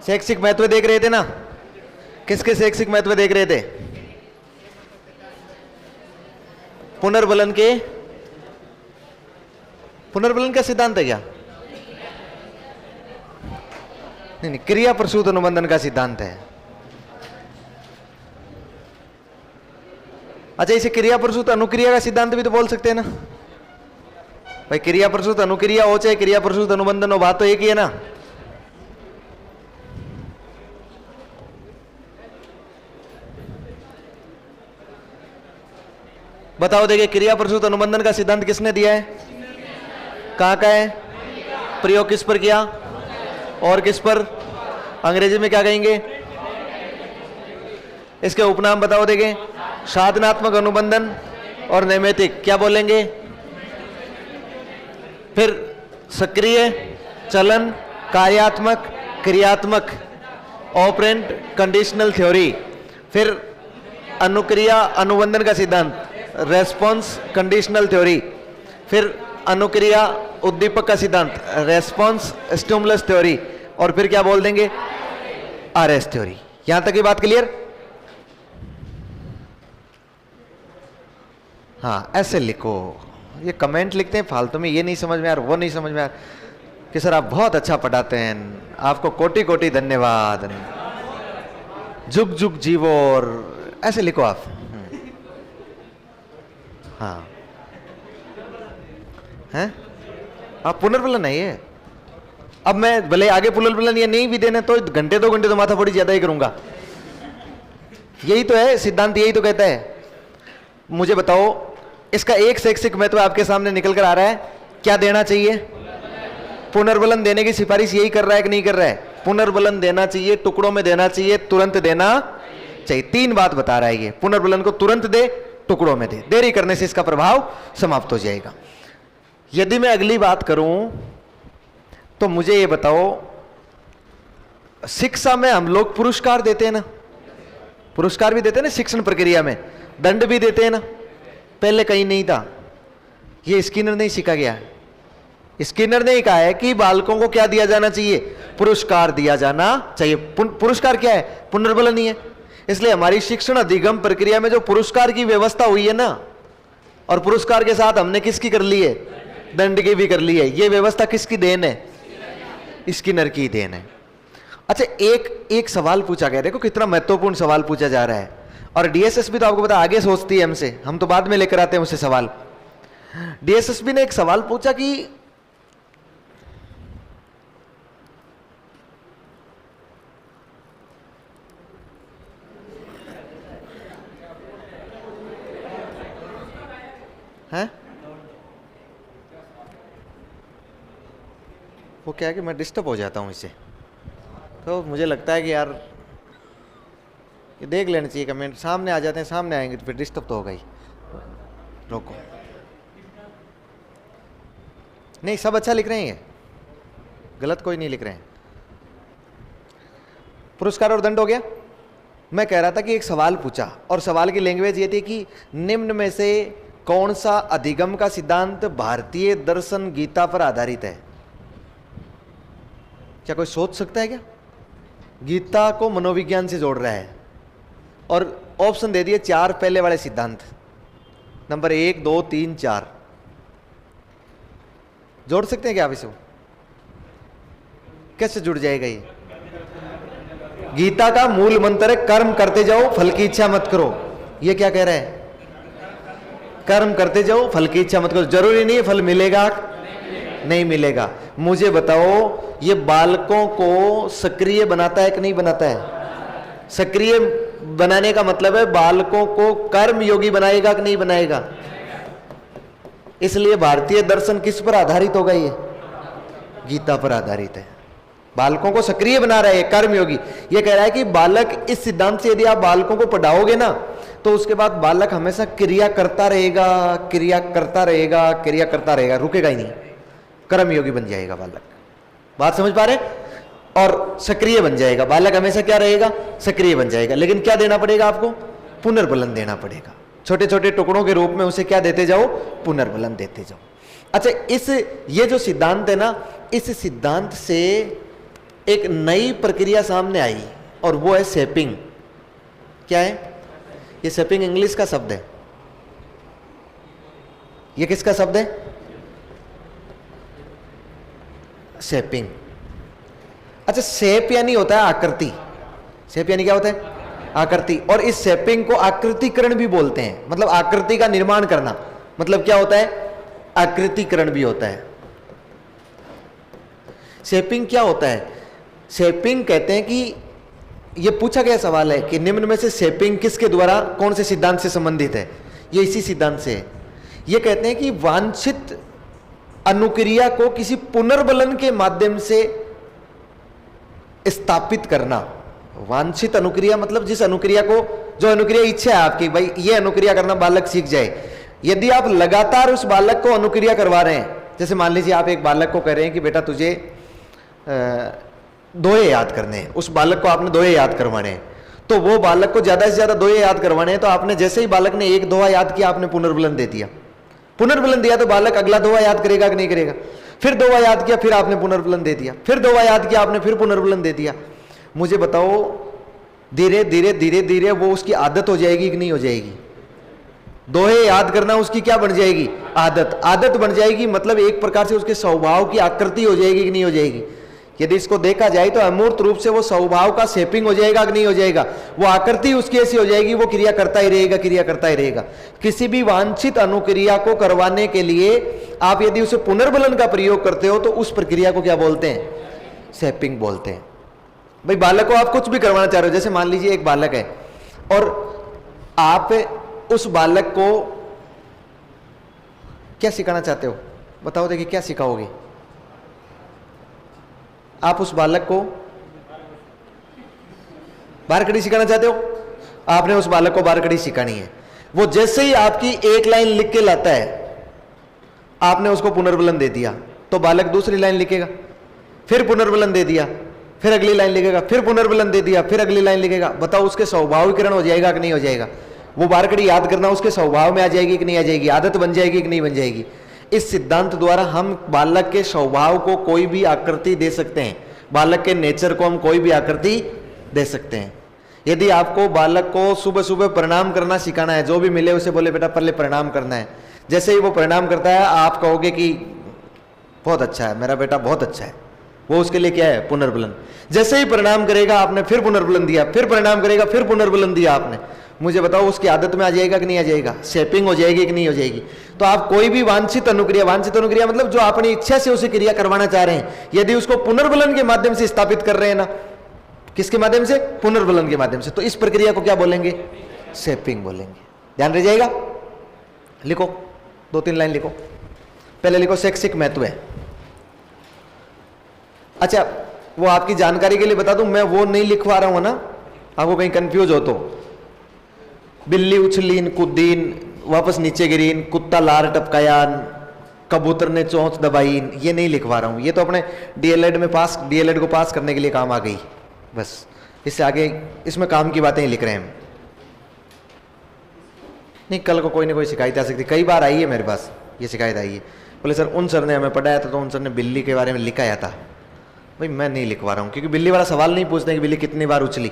शैक्षिक महत्व देख रहे थे ना? किसके शैक्षिक महत्व देख रहे थे? पुनर्बलन के, पुनर्बलन का सिद्धांत है क्या? नहीं, क्रिया प्रसूत अनुबंधन का सिद्धांत है। अच्छा, इसे क्रिया प्रसूत अनुक्रिया का सिद्धांत भी तो बोल सकते हैं ना भाई। क्रिया प्रसूत अनुक्रिया हो चाहे क्रिया प्रसूत अनुबंधन हो, बात तो एक ही है ना। बताओ, देखिए क्रिया प्रसूत अनुबंधन का सिद्धांत किसने दिया है? कहां का है? प्रयोग किस पर किया और किस पर? अंग्रेजी में क्या कहेंगे इसके उपनाम? बताओ देखिए, साधनात्मक अनुबंधन और नैमित्तिक क्या बोलेंगे? फिर सक्रिय, चलन, कार्यात्मक, क्रियात्मक, ऑपरेंट, कंडीशनल थ्योरी। फिर अनुक्रिया अनुबंधन का सिद्धांत, रेस्पॉन्स कंडीशनल थ्योरी। फिर अनुक्रिया उद्दीपक का सिद्धांत, रेस्पॉन्स स्टिमुलस थ्योरी। और फिर क्या बोल देंगे? RS theory. यहां तक की बात क्लियर? हाँ, ऐसे लिखो। ये कमेंट लिखते हैं फालतू में, ये नहीं समझ में यार, वो नहीं समझ में यार, कि सर आप बहुत अच्छा पढ़ाते हैं, आपको कोटि कोटि धन्यवाद, जुग जुग जीवो, और ऐसे लिखो आप। हाँ हैं? आप पुनर्बलन है ये। अब मैं भले आगे पुनर्बलन ये नहीं भी देने तो घंटे 2 घंटे तो माथा फोड़ी ज्यादा ही करूंगा। यही तो है सिद्धांत, यही तो कहता है। मुझे बताओ, इसका एक शैक्षिक महत्व आपके सामने निकल कर आ रहा है। क्या देना चाहिए? पुनर्बलन देने की सिफारिश यही कर रहा है कि नहीं कर रहा है? पुनर्बलन देना चाहिए, टुकड़ों में देना चाहिए, तुरंत देना चाहिए। 3 बात बता रहा है ये। पुनर्बलन को तुरंत दे, टुकड़ों में दे। देरी करने से इसका प्रभाव समाप्त हो जाएगा। यदि मैं अगली बात करूं तो मुझे ये बताओ, शिक्षा में हम लोग पुरस्कार देते हैं ना? पुरस्कार भी देते हैं ना शिक्षण प्रक्रिया में, दंड भी देते हैं ना? पहले कहीं नहीं था। ये स्किनर ने सीखा गया है। स्किनर ने कहा है कि बालकों को क्या दिया जाना चाहिए? पुरस्कार दिया जाना चाहिए। पुरस्कार क्या है? पुनर्बलन ही है। इसलिए हमारी शिक्षण अधिगम प्रक्रिया में जो पुरस्कार की व्यवस्था हुई है ना, और पुरस्कार के साथ हमने किसकी कर ली है? दंड की भी कर ली है। ये व्यवस्था किसकी देन है? स्किनर की देन है। अच्छा, एक सवाल पूछा गया, देखो कितना महत्वपूर्ण सवाल पूछा जा रहा है। और डीएसएसबी तो आपको पता आगे सोचती है हमसे, हम तो बाद में लेकर आते हैं उससे सवाल। डीएसएसबी ने एक सवाल पूछा कि हैं? वो क्या है कि मैं डिस्टर्ब हो जाता हूं इससे, तो मुझे लगता है कि यार ये देख लेना चाहिए। कमेंट सामने आ जाते हैं, सामने आएंगे तो फिर डिस्टर्ब तो होगा ही। रोको, नहीं सब अच्छा लिख रहे हैं, ये गलत कोई नहीं लिख रहे हैं। पुरस्कार और दंड हो गया। मैं कह रहा था कि एक सवाल पूछा, और सवाल की लैंग्वेज ये थी कि निम्न में से कौन सा अधिगम का सिद्धांत भारतीय दर्शन गीता पर आधारित है? क्या कोई सोच सकता है क्या? गीता को मनोविज्ञान से जोड़ रहा है और ऑप्शन दे दिए 4 पहले वाले सिद्धांत, नंबर 1, 2, 3, 4। जोड़ सकते हैं क्या आप इसे? कैसे जुड़ जाएगा ये? गीता का मूल मंत्र है कर्म करते जाओ, फल की इच्छा मत करो। ये क्या कह रहा है? कर्म करते जाओ, फल की इच्छा मत करो। जरूरी नहीं है फल मिलेगा, नहीं मिलेगा। मुझे बताओ, ये बालकों को सक्रिय बनाता है कि नहीं बनाता है? सक्रिय बनाने का मतलब है बालकों को कर्म योगी बनाएगा कि नहीं बनाएगा? इसलिए भारतीय दर्शन किस पर आधारित होगा? ये गीता पर आधारित है। बालकों को सक्रिय बना रहा है, कर्म योगी। ये कह रहा है कि बालक, इस सिद्धांत से यदि आप बालकों को पढ़ाओगे ना, तो उसके बाद बालक हमेशा क्रिया करता रहेगा, क्रिया करता रहेगा, क्रिया करता रहेगा, रुकेगा ही नहीं, कर्म योगी बन जाएगा बालक। बात समझ पा रहे? और सक्रिय बन जाएगा बालक, हमेशा क्या रहेगा? सक्रिय बन जाएगा। लेकिन क्या देना पड़ेगा आपको? पुनर्बलन देना पड़ेगा। छोटे छोटे टुकड़ों के रूप में उसे क्या देते जाओ? पुनर्बलन देते जाओ। अच्छा, ये जो सिद्धांत है ना, इस सिद्धांत से एक नई प्रक्रिया सामने आई और वो है शेपिंग। क्या है ये? शेपिंग इंग्लिश का शब्द है। ये किसका शब्द है? शेपिंग। अच्छा, शेप यानी होता है आकृति। शेप यानी क्या होता है? आकृति। और इस शेपिंग को आकृतिकरण भी बोलते हैं, मतलब आकृति का निर्माण करना। मतलब क्या होता है? आकृतिकरण भी होता है। शेपिंग क्या होता है? शेपिंग कहते हैं कि ये पूछा गया सवाल है कि निम्न में से शेपिंग किसके द्वारा, कौन से सिद्धांत से संबंधित है? ये इसी सिद्धांत से है। ये कहते हैं कि वांछित अनुक्रिया को किसी पुनर्बलन के माध्यम से स्थापित करना। वांछित अनुक्रिया मतलब जिस अनुक्रिया को, जो अनुक्रिया इच्छा है आपकी, भाई ये अनुक्रिया करना बालक सीख जाए। यदि आप लगातार उस बालक को अनुक्रिया करवा रहे हैं, जैसे मान लीजिए आप एक बालक को कह रहे हैं कि बेटा तुझे दोहे याद करने हैं, उस बालक को आपने दोहे याद करवाने हैं, तो वो बालक को ज्यादा से ज्यादा दोहे याद करवाने हैं, तो आपने जैसे ही बालक ने एक दोहा याद किया, आपने पुनर्बलन दे दिया। पुनर्बलन दिया तो बालक अगला दोहा याद करेगा कि नहीं करेगा? फिर दोहा याद किया, फिर आपने पुनर्बलन दे दिया, फिर दोहा याद किया आपने, फिर पुनर्बलन दे दिया। मुझे बताओ, धीरे धीरे धीरे धीरे वो उसकी आदत हो जाएगी कि नहीं हो जाएगी? दोहे याद करना उसकी क्या बन जाएगी? आदत। आदत बन जाएगी, मतलब एक प्रकार से उसके स्वभाव की आकृति हो जाएगी कि नहीं हो जाएगी? यदि इसको देखा जाए तो अमूर्त रूप से वो स्वभाव का शेपिंग हो जाएगा कि नहीं हो जाएगा? वो आकृति उसकी ऐसी हो जाएगी, वो क्रिया करता ही रहेगा, क्रिया करता ही रहेगा। किसी भी वांछित अनुक्रिया को करवाने के लिए आप यदि उसे पुनर्बलन का प्रयोग करते हो तो उस प्रक्रिया को क्या बोलते हैं? शेपिंग बोलते हैं। भाई बालक को आप कुछ भी करवाना चाह रहे हो, जैसे मान लीजिए एक बालक है और आप उस बालक को क्या सिखाना चाहते हो? बताओ, देखिए क्या सिखाओगे आप उस बालक को? बारकड़ी सिखाना चाहते हो? आपने उस बालक को बारकड़ी सिखानी है। वो जैसे ही आपकी एक लाइन लिख के लाता है, आपने उसको पुनर्बलन दे दिया, तो बालक दूसरी लाइन लिखेगा, फिर पुनर्बलन दे दिया, फिर अगली लाइन लिखेगा, फिर पुनर्बलन दे दिया, फिर अगली लाइन लिखेगा। बताओ उसके स्वभावीकरण हो जाएगा कि नहीं हो जाएगा? वो बारकड़ी याद करना उसके स्वभाव में आ जाएगी कि नहीं आ जाएगी? आदत बन जाएगी कि नहीं बन जाएगी? इस सिद्धांत द्वारा हम बालक के स्वभाव को कोई भी आकृति दे सकते हैं, बालक के नेचर को हम कोई भी आकृति दे सकते हैं। यदि आपको बालक को सुबह सुबह प्रणाम करना सिखाना है, जो भी मिले उसे बोले बेटा पहले प्रणाम करना है, जैसे ही वो प्रणाम करता है आप कहोगे कि बहुत अच्छा है, मेरा बेटा बहुत अच्छा है, वो उसके लिए क्या है? पुनर्बलन। जैसे ही प्रणाम करेगा आपने, फिर पुनर्बलन दिया, फिर प्रणाम करेगा, फिर पुनर्बलन दिया आपने, मुझे बताओ उसकी आदत में आ जाएगा कि नहीं आ जाएगा? शेपिंग हो जाएगी कि नहीं हो जाएगी? तो आप कोई भी वांछित अनुक्रिया मतलब जो अपनी इच्छा से उसे क्रिया करवाना चाह रहे हैं, यदि उसको पुनर्बलन के माध्यम से स्थापित कर रहे हैं ना, किसके माध्यम से? पुनर्बलन के माध्यम से, तो इस प्रक्रिया को क्या बोलेंगे? शेपिंग बोलेंगे। ध्यान रह जाएगा? लिखो, 2-3 लाइन लिखो। पहले लिखो शैक्षिक महत्व है। अच्छा, वो आपकी जानकारी के लिए बता दूं, मैं वो नहीं लिखवा रहा हूं ना, आपको कहीं कंफ्यूज हो तो। बिल्ली उछलीन कूदीन वापस नीचे गिरीन, कुत्ता लार टपकायान, कबूतर ने चोंच दबाईन, ये नहीं लिखवा रहा हूं। ये तो अपने डीएलएड को पास करने के लिए काम आ गई, बस। इससे आगे इसमें काम की बातें ही लिख रहे हैं। नहीं, कल को कोई ना कोई शिकायत आ सकती, कई बार आई है मेरे पास ये शिकायत आई है। बोले सर उन सर ने हमें पढ़ाया था तो उन सर ने बिल्ली के बारे में लिखाया था। भाई मैं नहीं लिखवा रहा हूँ, क्योंकि बिल्ली वाला सवाल नहीं पूछते कि बिल्ली कितनी बार उछली,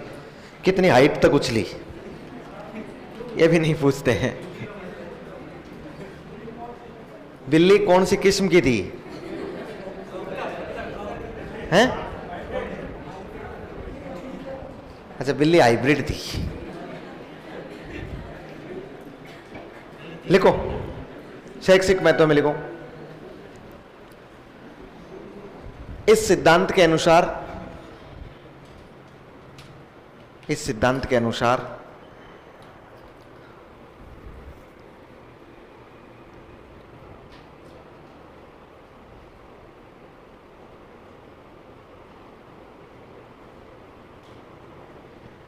कितनी हाइट तक उछली, ये भी नहीं पूछते हैं। बिल्ली कौन सी किस्म की थी? हैं? अच्छा, बिल्ली हाइब्रिड थी। लिखो, शैक्षिक महत्व में लिखो। इस सिद्धांत के अनुसार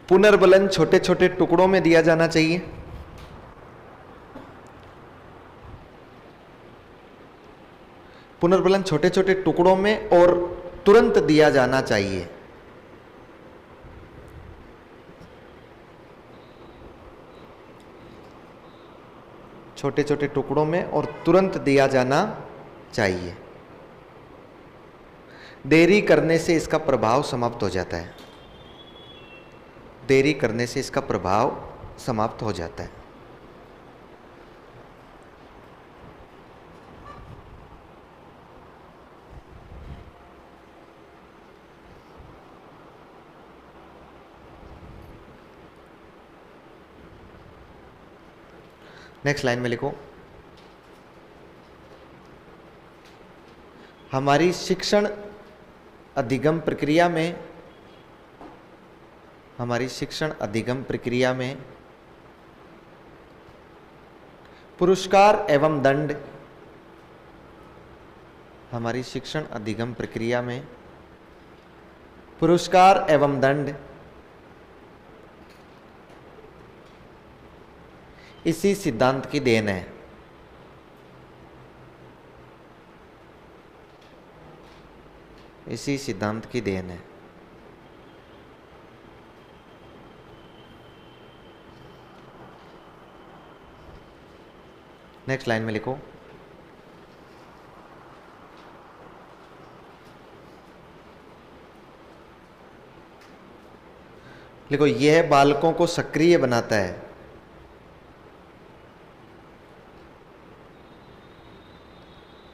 पुनर्बलन छोटे छोटे टुकड़ों में दिया जाना चाहिए। पुनर्बलन छोटे छोटे टुकड़ों में और तुरंत दिया जाना चाहिए। छोटे छोटे टुकड़ों में और तुरंत दिया जाना चाहिए। देरी करने से इसका प्रभाव समाप्त हो जाता है, देरी करने से इसका प्रभाव समाप्त हो जाता है। नेक्स्ट लाइन में लिखो, हमारी शिक्षण अधिगम प्रक्रिया में, हमारी शिक्षण अधिगम प्रक्रिया में पुरस्कार एवं दंड, हमारी शिक्षण अधिगम प्रक्रिया में पुरस्कार एवं दंड इसी सिद्धांत की देन है। इसी सिद्धांत की देन है। नेक्स्ट लाइन में लिखो, लिखो यह बालकों को सक्रिय बनाता है,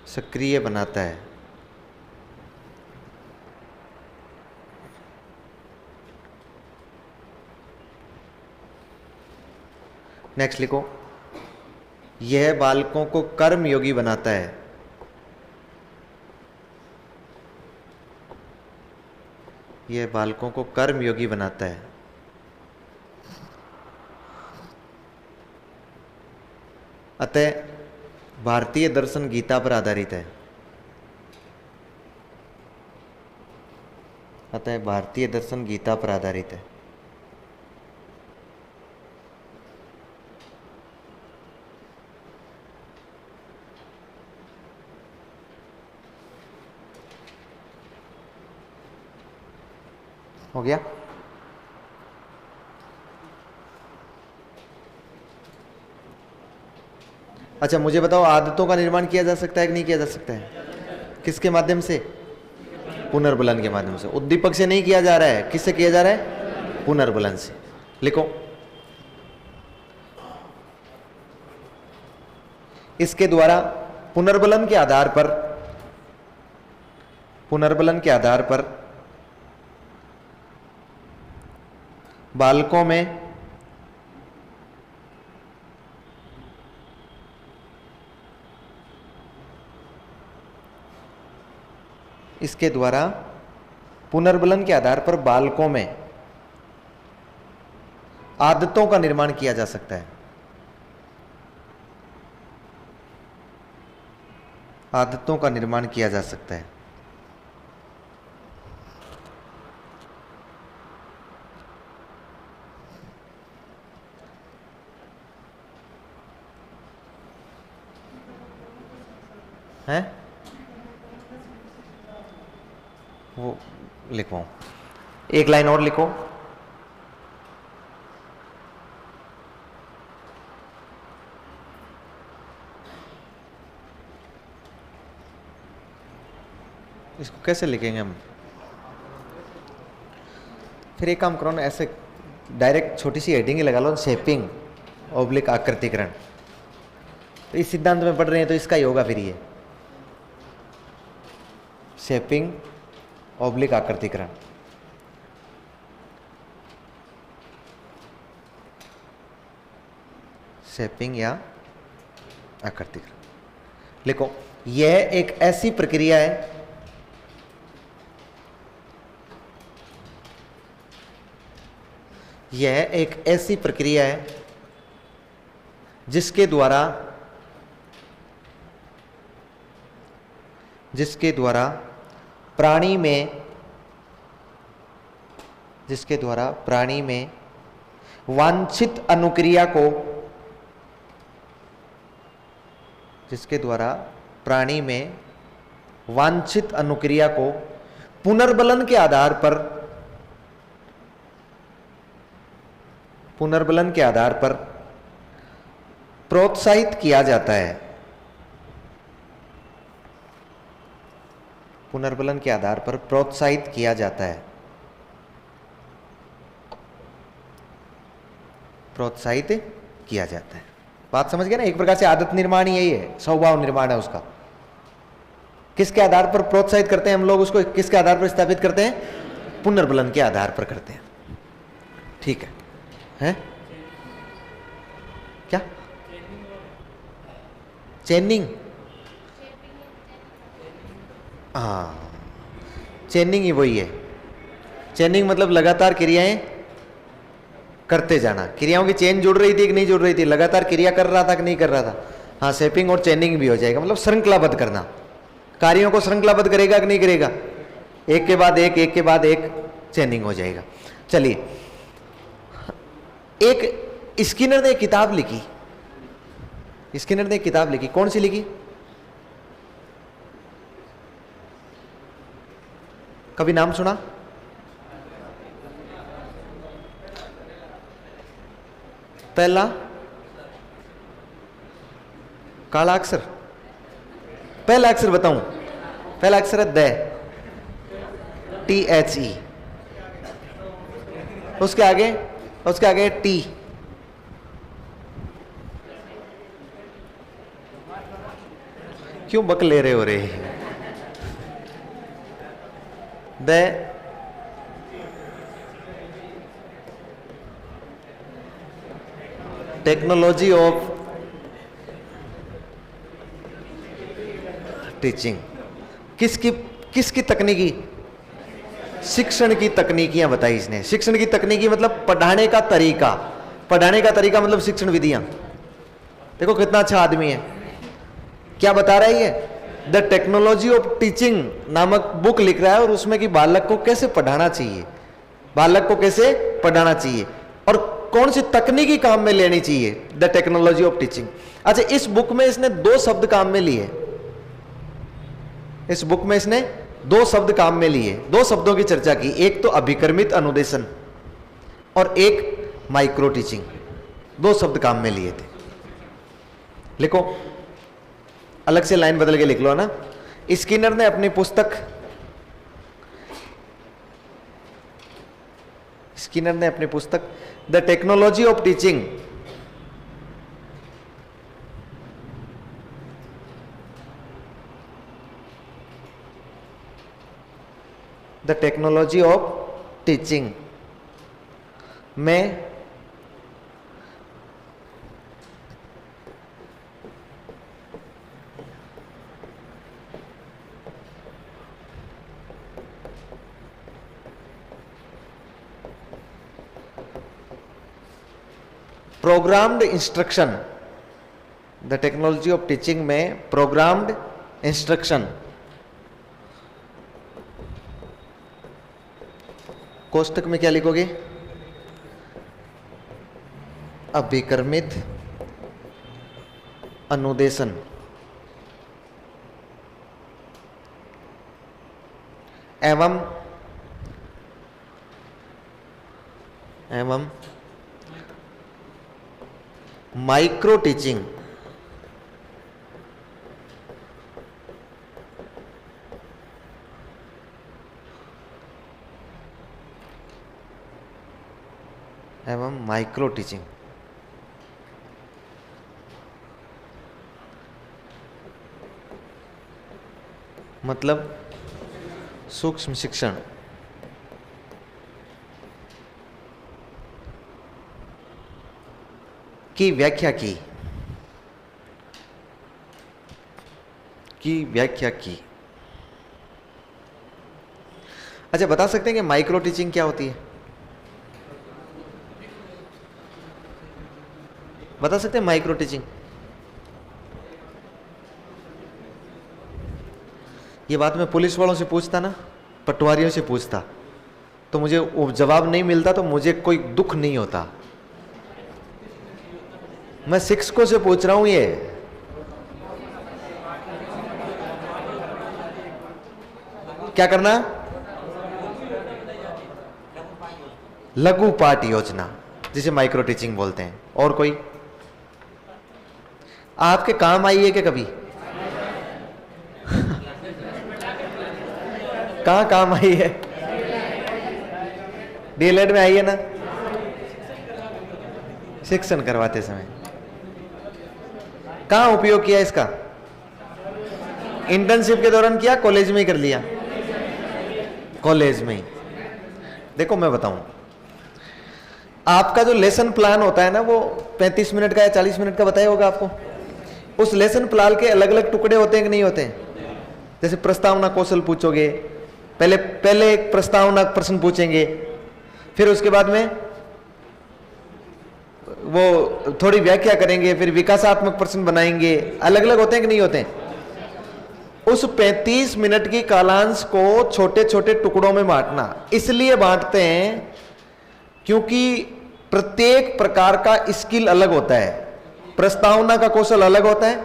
सक्रिय बनाता है। नेक्स्ट लिखो, यह बालकों को कर्मयोगी बनाता है, यह बालकों को कर्मयोगी बनाता है। अतः भारतीय दर्शन गीता पर आधारित है, अतः भारतीय दर्शन गीता पर आधारित है। हो गया? अच्छा मुझे बताओ, आदतों का निर्माण किया जा सकता है कि नहीं किया जा सकता है? किसके माध्यम से? पुनर्बलन के माध्यम से। उद्दीपक से नहीं किया जा रहा है, किससे किया जा रहा है? पुनर्बलन से। लिखो, इसके द्वारा पुनर्बलन के आधार पर, पुनर्बलन के आधार पर बालकों में इसके द्वारा पुनर्बलन के आधार पर बालकों में आदतों का निर्माण किया जा सकता है, आदतों का निर्माण किया जा सकता है। हैं? वो लिखवाऊं, एक लाइन और लिखो। इसको कैसे लिखेंगे हम? फिर एक काम करो ना, ऐसे डायरेक्ट छोटी सी हेडिंग ही लगा लो, शेपिंग ऑब्लिक आकृतिकरण। तो इस सिद्धांत में पढ़ रहे हैं तो इसका ही होगा फिर ये, शेपिंग ऑब्लिक आकृतिकरण। शेपिंग या आकृतिकरण। लिखो, यह एक ऐसी प्रक्रिया है यह एक ऐसी प्रक्रिया है जिसके द्वारा प्राणी में, जिसके द्वारा प्राणी में वांछित अनुक्रिया को, जिसके द्वारा प्राणी में वांछित अनुक्रिया को पुनर्बलन के आधार पर, पुनर्बलन के आधार पर प्रोत्साहित किया जाता है। पुनर्बलन के आधार पर प्रोत्साहित किया जाता है। प्रोत्साहित किया जाता है। बात समझ गए ना? एक प्रकार से आदत निर्माण ही यही है, स्वभाव निर्माण है उसका। किसके आधार पर प्रोत्साहित करते हैं हम लोग उसको? किसके आधार पर स्थापित करते हैं? पुनर्बलन के आधार पर करते हैं। ठीक है? क्या चेनिंग? हाँ, चेनिंग ही वही है। चेनिंग मतलब लगातार क्रियाएं करते जाना। क्रियाओं की चेन जुड़ रही थी कि नहीं जुड़ रही थी? लगातार क्रिया कर रहा था कि नहीं कर रहा था? हाँ, शेपिंग और चेनिंग भी हो जाएगा, मतलब श्रृंखलाबद्ध करना। कार्यों को श्रृंखलाबद्ध करेगा कि नहीं करेगा? एक के बाद एक चेनिंग हो जाएगा। चलिए, एक स्किनर ने एक किताब लिखी। स्किनर ने एक किताब लिखी, कौन सी लिखी? कभी नाम सुना? पहला काला अक्षर, पहला अक्षर बताऊं? पहला अक्षर है द, THE। उसके आगे टी। क्यों बक ले रहे हो रे? The technology of teaching. किसकी तकनीकी? शिक्षण की तकनीकियां बताई इसने। शिक्षण की तकनीकी मतलब पढ़ाने का तरीका। पढ़ाने का तरीका मतलब शिक्षण विधियां। देखो कितना अच्छा आदमी है, क्या बता रहा है ये? द टेक्नोलॉजी ऑफ टीचिंग नामक बुक लिख रहा है, और उसमें कि बालक को कैसे पढ़ाना चाहिए, बालक को कैसे पढ़ाना चाहिए और कौन सी तकनीकी काम में लेनी चाहिए। The technology of teaching. अच्छा, इस बुक में इसने 2 शब्द काम में लिए। इस बुक में इसने 2 शब्द काम में लिए, 2 शब्दों की चर्चा की। एक तो अभिक्रमित अनुदेशन और एक माइक्रो टीचिंग। 2 शब्द काम में लिए थे। लिखो, अलग से लाइन बदल के लिख लो ना। स्किनर ने अपनी पुस्तक द टेक्नोलॉजी ऑफ टीचिंग में programmed instruction. The technology of teaching में प्रोग्राम्ड इंस्ट्रक्शन, कोष्टक में क्या लिखोगे? अभिक्रमित अनुदेशन एवं माइक्रो टीचिंग। मतलब सूक्ष्म शिक्षण। की व्याख्या की। अच्छा, बता सकते हैं कि माइक्रो टीचिंग क्या होती है? बता सकते हैं माइक्रो टीचिंग? ये बात मैं पुलिस वालों से पूछता ना, पटवारियों से पूछता, तो मुझे वो जवाब नहीं मिलता, तो मुझे कोई दुख नहीं होता। मैं शिक्षकों से पूछ रहा हूं ये। क्या करना? लघु पाठ योजना, जिसे माइक्रो टीचिंग बोलते हैं। और कोई आपके काम आई है क्या कभी? कहाँ काम आई है? डीएलएड में आई है ना, शिक्षण करवाते समय। कहाँ उपयोग किया इसका? इंटर्नशिप के दौरान किया, कॉलेज में ही कर लिया? कॉलेज में ही। देखो मैं बताऊं, आपका जो लेसन प्लान होता है ना, वो 35 मिनट का या 40 मिनट का बताया होगा आपको। उस लेसन प्लान के अलग अलग टुकड़े होते हैं कि नहीं होते हैं? जैसे प्रस्तावना कौशल पूछोगे, पहले एक प्रस्तावना प्रश्न पूछेंगे, फिर उसके बाद में वो थोड़ी व्याख्या करेंगे, फिर विकासात्मक प्रश्न बनाएंगे। अलग अलग होते हैं कि नहीं होते हैं? उस 35 मिनट की कालांश को छोटे छोटे टुकड़ों में बांटना इसलिए बांटते हैं क्योंकि प्रत्येक प्रकार का स्किल अलग होता है। प्रस्तावना का कौशल अलग होता है,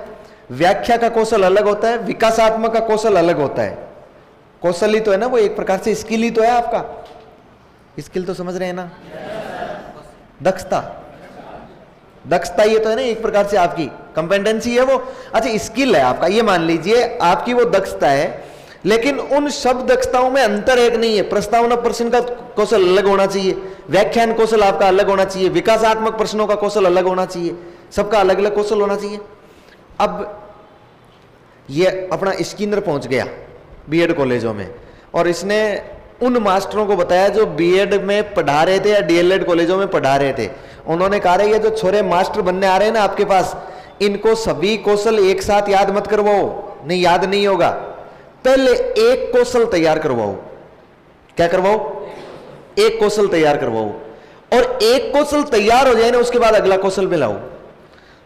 व्याख्या का कौशल अलग होता है, विकासात्मक का कौशल अलग होता है। कौशल ही तो है ना, वो एक प्रकार से स्किल ही तो है आपका। स्किल तो समझ रहे हैं ना? दक्षता, दक्षता ये तो है ना एक प्रकार से आपकी कंपेटेंसी है वो। अच्छा, स्किल है आपका, ये मान लीजिए आपकी वो दक्षता है, लेकिन उन सब दक्षताओं में अंतर एक नहीं है। प्रस्तावना प्रश्न का कौशल अलग होना चाहिए, व्याख्यान कौशल आपका अलग होना चाहिए, विकासात्मक प्रश्नों का कौशल अलग होना चाहिए, सबका अलग अलग कौशल होना चाहिए। अब ये अपना स्किनर पहुंच गया बीएड कॉलेजों में, और इसने उन मास्टरों को बताया जो बीएड में पढ़ा रहे थे या डीएलएड कॉलेजों में पढ़ा रहे थे। उन्होंने कहा रहे ये जो छोरे मास्टर बनने आ रहे हैं ना आपके पास, इनको सभी कौशल एक साथ याद मत करवाओ, नहीं याद नहीं होगा। पहले एक कौशल तैयार करवाओ। क्या करवाओ? एक कौशल तैयार करवाओ, और एक कौशल तैयार हो जाए ना उसके बाद अगला कौशल में लाओ,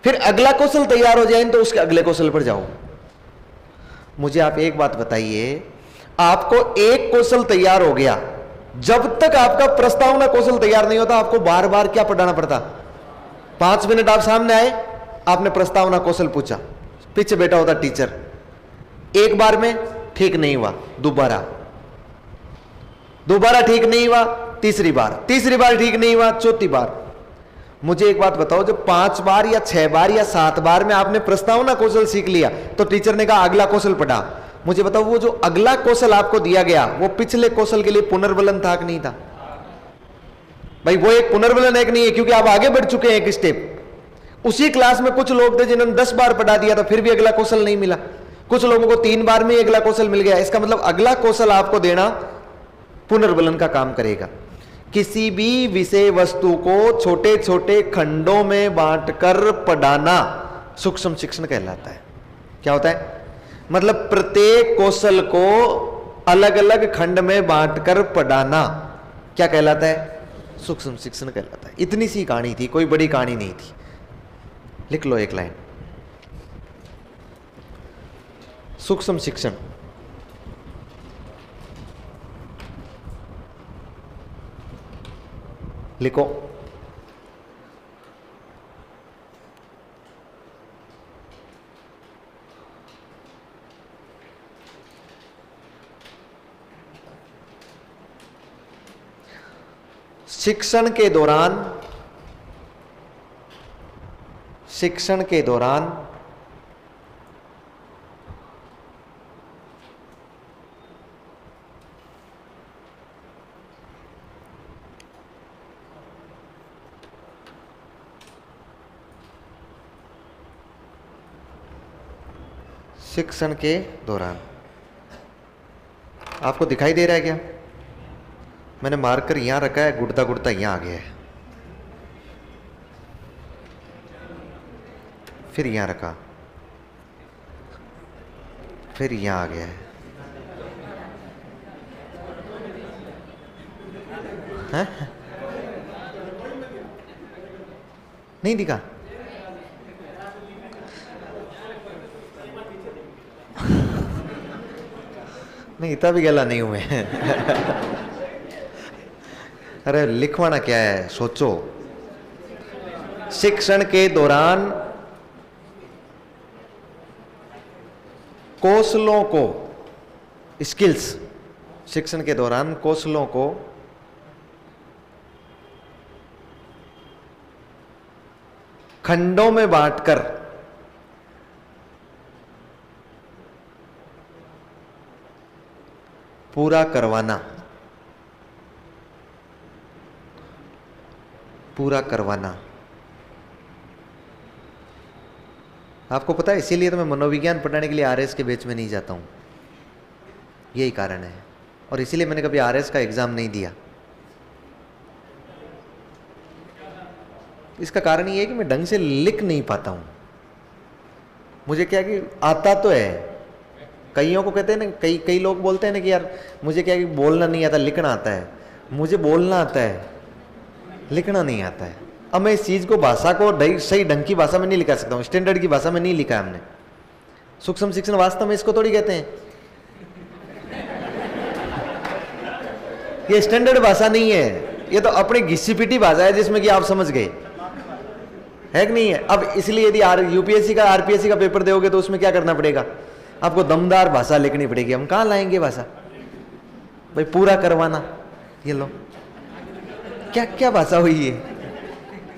फिर अगला कौशल तैयार हो जाए तो उसके अगले कौशल पर जाओ। मुझे आप एक बात बताइए, आपको एक कौशल तैयार हो गया, जब तक आपका प्रस्तावना कौशल तैयार नहीं होता आपको बार बार क्या पढ़ाना पड़ता? 5 मिनट आप सामने आए, आपने प्रस्तावना कौशल पूछा, पीछे बैठा होता टीचर, एक बार में ठीक नहीं हुआ, दोबारा ठीक नहीं हुआ, तीसरी बार ठीक नहीं हुआ, चौथी बार। मुझे एक बात बताओ, जब 5 बार या 6 बार या 7 बार में आपने प्रस्तावना कौशल सीख लिया तो टीचर ने कहा अगला कौशल पढ़ा। मुझे बताओ, वो जो अगला कौशल आपको दिया गया वो पिछले कौशल के लिए पुनर्बलन था कि नहीं था? भाई वो एक पुनर्बलन एक नहीं है, क्योंकि आप आगे बढ़ चुके हैं एक स्टेप। उसी क्लास में कुछ लोग थे जिन्होंने 10 बार पढ़ा दिया था, फिर भी अगला कौशल नहीं मिला। कुछ लोगों को 3 बार में अगला कौशल मिल गया। इसका मतलब अगला कौशल आपको देना पुनर्बलन का काम करेगा। किसी भी विषय वस्तु को छोटे छोटे खंडों में बांटकर पढ़ाना सूक्ष्म शिक्षण कहलाता है। क्या होता है? मतलब प्रत्येक कौशल को अलग अलग खंड में बांटकर पढ़ाना क्या कहलाता है? सूक्ष्म शिक्षण कहलाता है। इतनी सी कहानी थी, कोई बड़ी कहानी नहीं थी। लिख लो एक लाइन, सूक्ष्म शिक्षण। लिखो। शिक्षण के दौरान आपको दिखाई दे रहा है क्या? मैंने मार्कर यहां रखा है, गुड़ता गुड़ता यहां आ गया है, फिर यहां रखा, फिर यहां आ गया है। नहीं दिखा? नहीं, इतना भी गला नहीं हुए। अरे लिखवाना क्या है, सोचो। शिक्षण के दौरान कौशलों को, स्किल्स, शिक्षण के दौरान कौशलों को खंडों में बांटकर पूरा करवाना, पूरा करवाना। आपको पता है, इसीलिए तो मैं मनोविज्ञान पढ़ाने के लिए आरएस के बैच में नहीं जाता हूं, यही कारण है। और इसीलिए मैंने कभी आरएस का एग्जाम नहीं दिया। इसका कारण ये है कि मैं ढंग से लिख नहीं पाता हूं। मुझे क्या कि आता तो है, कईयों को कहते हैं ना, कई लोग बोलते हैं ना कि यार मुझे क्या कि बोलना नहीं आता, लिखना आता है। मुझे बोलना आता है, लिखना नहीं आता है। अब मैं इस चीज को, भाषा को सही ढंग की भाषा में नहीं लिखा सकता हूँ, स्टैंडर्ड की भाषा में नहीं लिखा है हमने। सूक्ष्म शिक्षण वास्तव में इसको थोड़ी कहते हैं, ये स्टैंडर्ड भाषा नहीं है, ये तो अपनी घिसी पिटी भाषा है जिसमें कि आप समझ गए, है कि नहीं है। अब इसलिए यदि यूपीएससी का आरपीएससी का पेपर दोगे तो उसमें क्या करना पड़ेगा, आपको दमदार भाषा लिखनी पड़ेगी। हम कहाँ लाएंगे भाषा भाई, पूरा करवाना, ये लो क्या क्या भाषा हुई है।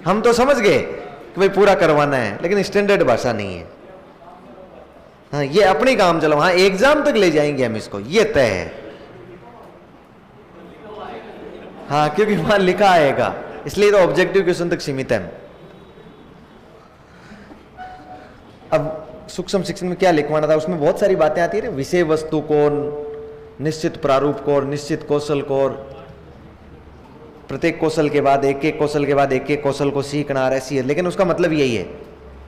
हम तो समझ गए कि भाई पूरा करवाना है, लेकिन स्टैंडर्ड भाषा नहीं है। हाँ, ये अपनी काम चलो, हाँ एग्जाम तक ले जाएंगे हम इसको, ये तय है। हाँ, क्योंकि वहां लिखा आएगा, इसलिए तो ऑब्जेक्टिव क्वेश्चन तक सीमित है। अब सूक्ष्म शिक्षण में क्या लिखवाना था, उसमें बहुत सारी बातें आती है ना, विषय वस्तु को, निश्चित प्रारूप को, निश्चित कौशल को, प्रत्येक कौशल के बाद एक एक कौशल के बाद एक एक कौशल को सीखना, ऐसी है। लेकिन उसका मतलब यही है,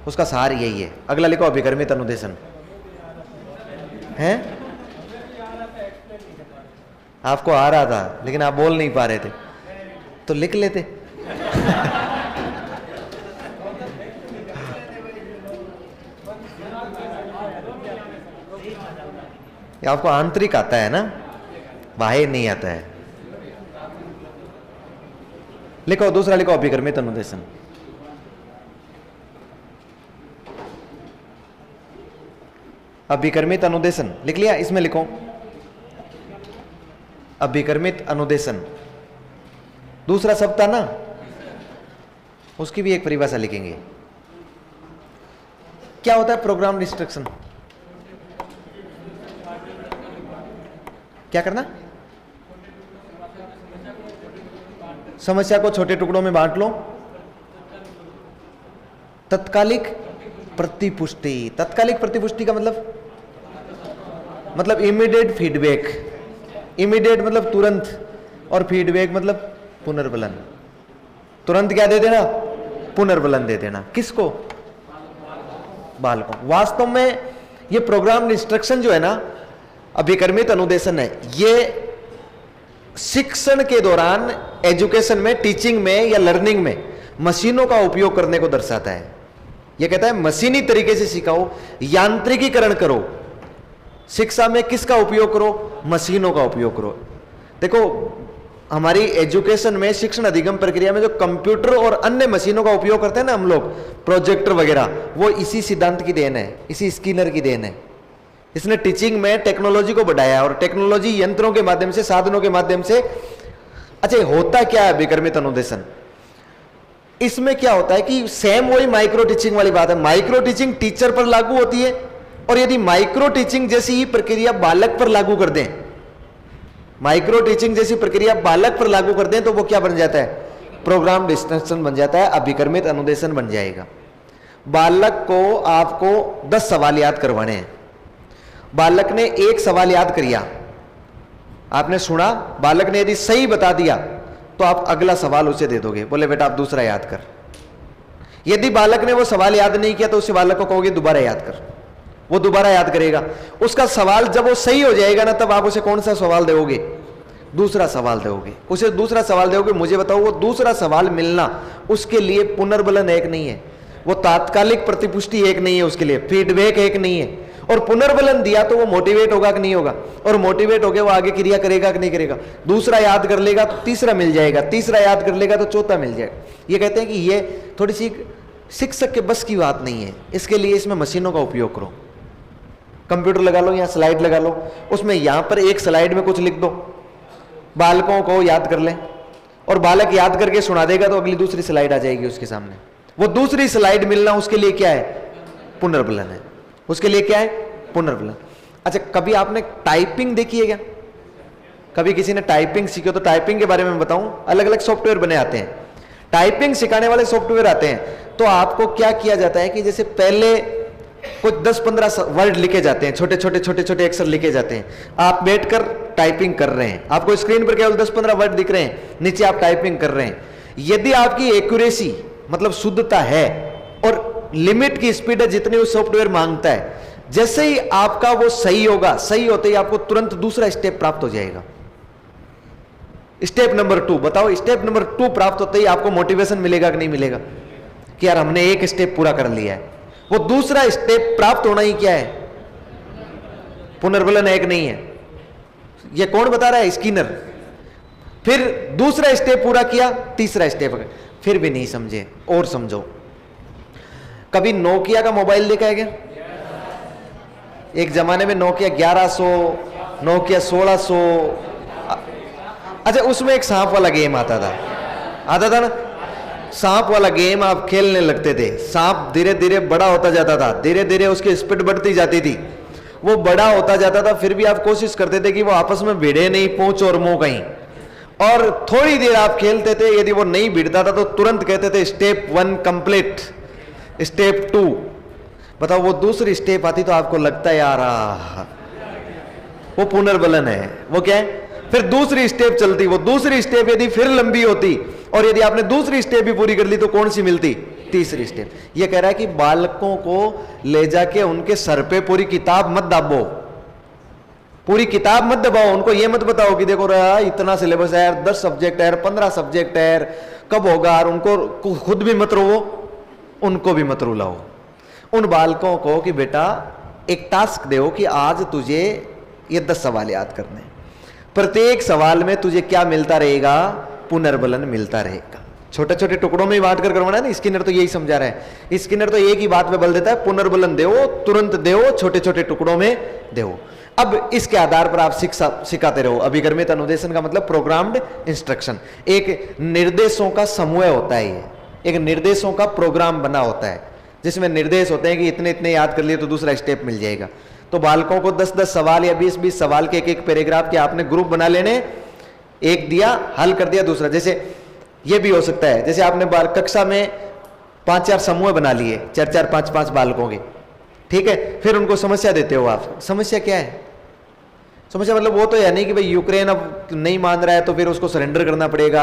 उसका सार यही है। अगला लिखो, अभिकर्मित अनुदेशन है। आपको आ रहा था लेकिन आप बोल नहीं पा रहे थे, तो लिख लेते। आपको आंतरिक आता है ना, बाहर नहीं आता है। लिखो, दूसरा लिखो, अभिकर्मित अनुदेशन। अभिकर्मित अनुदेशन लिख लिया, इसमें लिखो अभिकर्मित अनुदेशन। दूसरा शब्द था ना, उसकी भी एक परिभाषा लिखेंगे। क्या होता है प्रोग्राम इंस्ट्रक्शन? क्या करना, समस्या को छोटे टुकड़ों में बांट लो। तत्कालिक प्रतिपुष्टि, तत्कालिक प्रतिपुष्टि का मतलब इमीडिएट फीडबैक। इमीडिएट मतलब तुरंत, और फीडबैक मतलब पुनर्बलन। तुरंत क्या दे देना, पुनर्बलन दे देना। किसको, बालकों। वास्तव में ये प्रोग्राम इंस्ट्रक्शन जो है ना, अभिकर्मित अनुदेशन है, ये शिक्षण के दौरान, एजुकेशन में, टीचिंग में या लर्निंग में मशीनों का उपयोग करने को दर्शाता है। यह कहता है मशीनी तरीके से सिखाओ, यांत्रिकीकरण करो। शिक्षा में किसका उपयोग करो, मशीनों का उपयोग करो। देखो, हमारी एजुकेशन में, शिक्षण अधिगम प्रक्रिया में जो कंप्यूटर और अन्य मशीनों का उपयोग करते हैं ना हम लोग, प्रोजेक्टर वगैरह, वो इसी सिद्धांत की देन है, इसी स्किनर की देन है। इसने टीचिंग में टेक्नोलॉजी को बढ़ाया, और टेक्नोलॉजी यंत्रों के माध्यम से, साधनों के माध्यम से। अच्छा, होता क्या है अभिकर्मित अनुदेशन? इसमें क्या होता है कि सेम वही माइक्रो टीचिंग वाली बात है। माइक्रो टीचिंग टीचर पर लागू होती है, और यदि माइक्रो टीचिंग जैसी ही प्रक्रिया बालक पर लागू कर दें, माइक्रो टीचिंग जैसी प्रक्रिया बालक पर लागू कर दें, तो वो क्या बन जाता है, प्रोग्राम इंस्ट्रक्शन बन जाता है, अभिकर्मित अनुदेशन बन जाएगा। बालक को आपको 10 सवाल याद करवाने हैं। बालक ने एक सवाल याद किया, आपने सुना, बालक ने यदि सही बता दिया तो आप अगला सवाल उसे दे दोगे, बोले बेटा आप दूसरा याद कर। यदि बालक ने वो सवाल याद नहीं किया तो उस बालक को कहोगे दोबारा याद कर, वो दोबारा याद करेगा। उसका सवाल जब वो सही हो जाएगा ना, तब आप उसे कौन सा सवाल दोगे, दूसरा सवाल दोगे। उसे दूसरा सवाल दोगे। मुझे बताओ, वो दूसरा सवाल मिलना उसके लिए पुनर्बलन एक नहीं है, वो तात्कालिक प्रतिपुष्टि एक नहीं है, उसके लिए फीडबैक एक नहीं है। और पुनर्बलन दिया तो वो मोटिवेट होगा कि नहीं होगा, और मोटिवेट हो गया वो आगे क्रिया करेगा कि नहीं करेगा। दूसरा याद कर लेगा तो तीसरा मिल जाएगा, तीसरा याद कर लेगा तो चौथा मिल जाएगा। ये कहते हैं कि ये थोड़ी सी शिक्षक के बस की बात नहीं है, इसके लिए इसमें मशीनों का उपयोग करो। कंप्यूटर लगा लो या स्लाइड लगा लो, उसमें यहां पर एक स्लाइड में कुछ लिख दो, बालकों को याद कर लें, और बालक याद करके सुना देगा तो अगली दूसरी स्लाइड आ जाएगी उसके सामने। वो दूसरी स्लाइड मिलना उसके लिए क्या है, पुनर्बलन है। उसके लिए क्या है, पुनर्बलन। अच्छा, कभी आपने टाइपिंग देखी है क्या? कभी किसी ने टाइपिंग सीखी हो तो टाइपिंग के बारे में बताऊं, अलग अलग सॉफ्टवेयर बने आते हैं, टाइपिंग सिखाने वाले सॉफ्टवेयर आते हैं। तो आपको क्या किया जाता है कि जैसे पहले कुछ 10-15 वर्ड लिखे जाते हैं, छोटे छोटे छोटे छोटे अक्षर लिखे जाते हैं, आप बैठकर टाइपिंग कर रहे हैं, आपको स्क्रीन पर केवल 10-15 वर्ड दिख रहे हैं, नीचे आप टाइपिंग कर रहे हैं। यदि आपकी एक्यूरेसी मतलब शुद्धता है और लिमिट की स्पीड है जितनी वो सॉफ्टवेयर मांगता है, जैसे ही आपका वो सही होगा, सही होते ही आपको तुरंत दूसरा स्टेप प्राप्त हो जाएगा। स्टेप नंबर 2 बताओ, स्टेप नंबर 2 प्राप्त होते ही आपको मोटिवेशन मिलेगा कि नहीं मिलेगा कि यार हमने एक स्टेप पूरा कर लिया है। वो दूसरा स्टेप प्राप्त होना ही क्या है? पुनर्बलन एक नहीं है। ये कौन बता रहा है? स्किनर। फिर दूसरा स्टेप पूरा किया, तीसरा स्टेप, फिर भी नहीं समझे, और समझो। कभी नोकिया का मोबाइल देखा है क्या? एक जमाने में नोकिया 1100, नोकिया 1600, अच्छा उसमें एक सांप वाला गेम आता था ना, सांप वाला गेम आप खेलने लगते थे, सांप धीरे धीरे बड़ा होता जाता था, धीरे धीरे उसकी स्पीड बढ़ती जाती थी, वो बड़ा होता जाता था, फिर भी आप कोशिश करते थे कि वो आपस में भिड़े नहीं, पूंछ और मुंह कहीं, और थोड़ी देर आप खेलते थे, यदि वो नहीं भिड़ता था तो तुरंत कहते थे स्टेप 1 कंप्लीट, स्टेप 2। बताओ वो दूसरी स्टेप आती तो आपको लगता है यार वो पुनर्बलन है, वो क्या है? फिर दूसरी स्टेप चलती, वो दूसरी स्टेप यदि फिर लंबी होती और यदि आपने दूसरी स्टेप भी पूरी कर ली तो कौन सी मिलती? तीसरी स्टेप। ये कह रहा है कि बालकों को ले जाके उनके सर पे पूरी किताब मत दाबो, पूरी किताब मत दबाओ, उनको ये मत बताओ कि देखो रहा इतना सिलेबस है, 10 सब्जेक्ट है, 15 सब्जेक्ट है, कब होगा, और उनको खुद भी मत रोवो, उनको भी मत रुलाओ। उन बालकों को कि बेटा एक टास्क दो कि आज तुझे ये 10 सवाल याद करने, प्रत्येक सवाल में तुझे क्या मिलता रहेगा? पुनर्बलन मिलता रहेगा। छोटे छोटे टुकड़ों में बांट कर करवाना है ना, स्किनर तो यही समझा रहा है। स्किनर तो एक ही बात पे बल देता है, पुनर्बलन दो, तुरंत दो, छोटे छोटे टुकड़ों में दो। अब इसके आधार पर आप सिखाते रहो। अभिकर्मित अनुदेशन का मतलब प्रोग्राम्ड इंस्ट्रक्शन, एक निर्देशों का समूह होता है, ये एक निर्देशों का प्रोग्राम बना होता है जिसमें निर्देश होते हैं कि इतने इतने याद कर लिए तो दूसरा स्टेप मिल जाएगा। तो बालकों को 10-10 सवाल या 20-20 सवाल के एक पैराग्राफ के आपने ग्रुप बना लेने, एक दिया हल कर दिया दूसरा। जैसे ये भी हो सकता है, जैसे आपने कक्षा में 5-4 समूह बना लिए, 4-4 5-5 बालकों के, ठीक है, फिर उनको समस्या देते हो आप। समस्या क्या है? समस्या मतलब वो तो है नहीं कि भाई यूक्रेन अब नहीं मान रहा है तो फिर उसको सरेंडर करना पड़ेगा,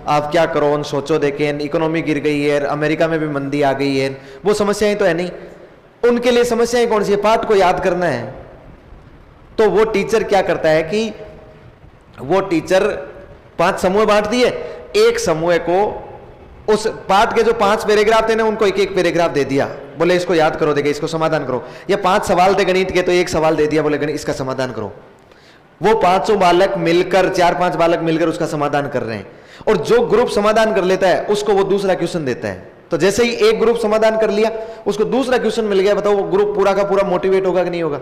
आप क्या करो, सोचो, देखें इकोनॉमी गिर गई है, अमेरिका में भी मंदी आ गई है, वो समस्याएं तो है नहीं। उनके लिए समस्याएं कौन सी है? पाठ को याद करना है। तो वो टीचर क्या करता है कि वो टीचर 5 समूह बांट दिए, एक समूह को उस पाठ के जो 5 पैराग्राफ थे ना, उनको एक एक पैराग्राफ दे दिया, बोले इसको याद करो, देखे इसको समाधान करो। या 5 सवाल थे गणित के तो एक सवाल दे दिया, बोले गणित इसका समाधान करो। वो 500 बालक मिलकर, 4-5 बालक मिलकर उसका समाधान कर रहे हैं, और जो ग्रुप समाधान कर लेता है उसको वो दूसरा क्वेश्चन देता है। तो जैसे ही एक ग्रुप समाधान कर लिया, उसको दूसरा क्वेश्चन मिल गया, बताओ वो ग्रुप पूरा का पूरा मोटिवेट होगा कि नहीं होगा,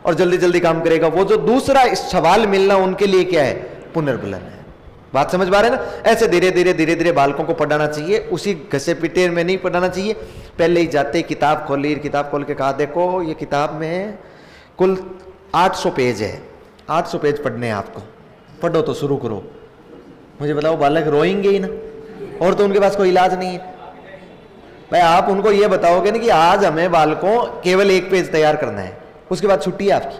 और जल्दी जल्दी काम करेगा। वो जो दूसरा सवाल मिलना उनके लिए क्या है? पुनर्बलन है। बात समझ पा रहे हैं ना? ऐसे धीरे धीरे धीरे धीरे बालकों को पढ़ाना चाहिए, उसी घसे पिटे में नहीं पढ़ाना चाहिए। पहले ही जाते किताब खोली, किताब खोल के कहा देखो ये किताब में कुल 800 पेज है, 800 पेज पढ़ने हैं आपको, पढ़ो तो शुरू करो। मुझे बताओ बालक रोएंगे ही ना, और तो उनके पास कोई इलाज नहीं है। भाई आप उनको ये बताओगे ना कि आज हमें बालकों केवल 1 पेज तैयार करना है, उसके बाद छुट्टी है आपकी।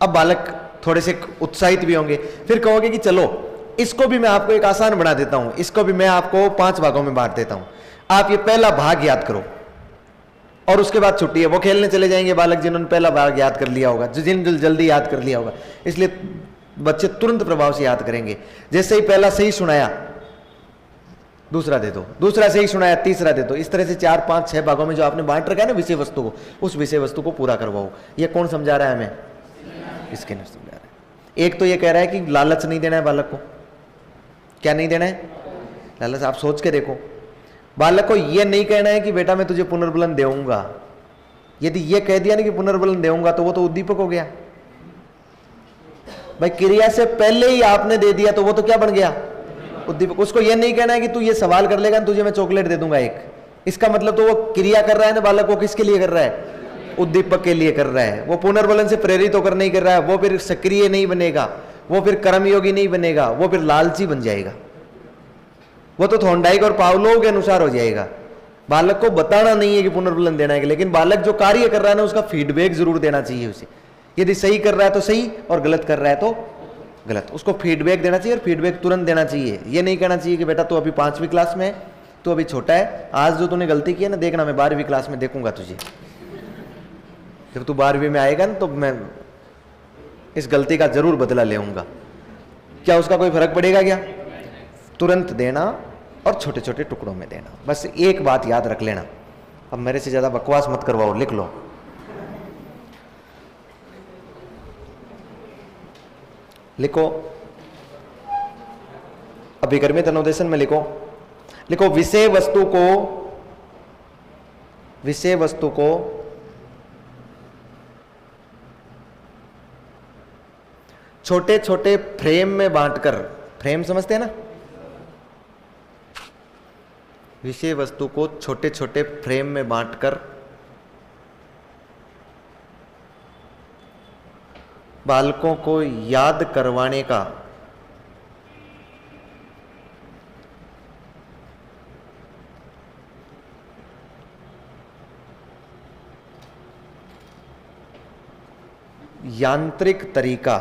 अब बालक थोड़े से उत्साहित भी होंगे, फिर कहोगे कि चलो इसको भी मैं आपको एक आसान बना देता हूं, इसको भी मैं आपको 5 भागों में बांट देता हूं, आप ये पहला भाग याद करो, और उसके बाद छुट्टी है। वो खेलने चले जाएंगे बालक जिन्होंने पहला भाग याद कर लिया होगा, जिन जल्दी याद कर लिया होगा, इसलिए बच्चे तुरंत प्रभाव से याद करेंगे। जैसे ही पहला सही सुनाया दूसरा दे दो, दूसरा सही सुनाया तीसरा दे दो। इस तरह से 4, 5, 6 भागों में जो आपने बांट रखा है ना विषय वस्तु को, उस विषय वस्तु को पूरा करवाओ। ये कौन समझा रहा है हमें? स्किनर समझा रहा है। एक तो ये कह रहा है कि लालच नहीं देना है बालक को। क्या नहीं देना है? लालच। आप सोच के देखो, बालक को यह नहीं कहना है कि बेटा मैं तुझे पुनर्बलन देऊंगा। यदि यह कह दिया ना कि पुनर्बलन देऊंगा तो वो तो उद्दीपक हो गया। भाई क्रिया से पहले ही आपने दे दिया तो वो तो क्या बन गया? उद्दीपक। उसको यह नहीं कहना है कि तू ये सवाल कर लेगा तुझे मैं चॉकलेट दे दूंगा एक। इसका मतलब तो वो क्रिया कर रहा है ना बालक, वो किसके लिए कर रहा है? उद्दीपक के लिए कर रहा है। वो पुनर्बलन से प्रेरित होकर नहीं कर रहा है, वो फिर सक्रिय नहीं बनेगा, वो फिर कर्मयोगी नहीं बनेगा, वो फिर लालची बन जाएगा, वो तो थॉर्नडाइक और पावलोव के अनुसार हो जाएगा। बालक को बताना नहीं है कि पुनर्बलन देना है, लेकिन बालक जो कार्य कर रहा है ना उसका फीडबैक जरूर देना चाहिए उसे। यदि सही कर रहा है तो सही और गलत कर रहा है तो गलत, उसको फीडबैक देना चाहिए और फीडबैक तुरंत देना चाहिए। ये नहीं कहना चाहिए कि बेटा तू अभी 5वीं क्लास में है, तू अभी छोटा है, आज जो तूने गलती की है ना देखना मैं 12वीं क्लास में देखूंगा तुझे, जब तू 12वीं में आएगा ना तो मैं इस गलती का जरूर बदला लेऊंगा। क्या उसका कोई फर्क पड़ेगा क्या? तुरंत देना और छोटे छोटे टुकड़ों में देना। बस एक बात याद रख लेना, अब मेरे से ज्यादा बकवास मत करवाओ, लिख लो। लिखो, अभिकर्मित अनुदेशन में लिखो, लिखो विषय वस्तु को छोटे छोटे फ्रेम में बांटकर, फ्रेम समझते हैं ना, विषय वस्तु को छोटे छोटे फ्रेम में बांटकर बालकों को याद करवाने का यांत्रिक तरीका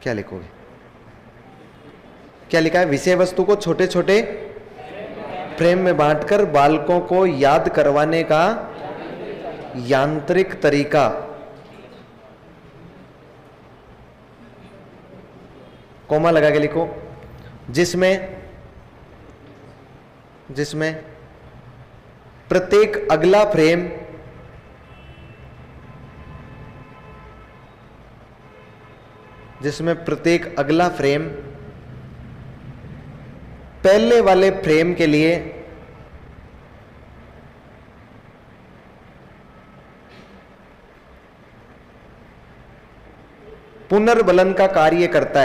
क्या लिखोगे? क्या लिखा है? विषय वस्तु को छोटे छोटे फ्रेम में बांटकर बालकों को याद करवाने का यांत्रिक तरीका, कोमा लगा के लिखो, जिसमें प्रत्येक अगला फ्रेम पहले वाले फ्रेम के लिए पुनर्बलन का कार्य करता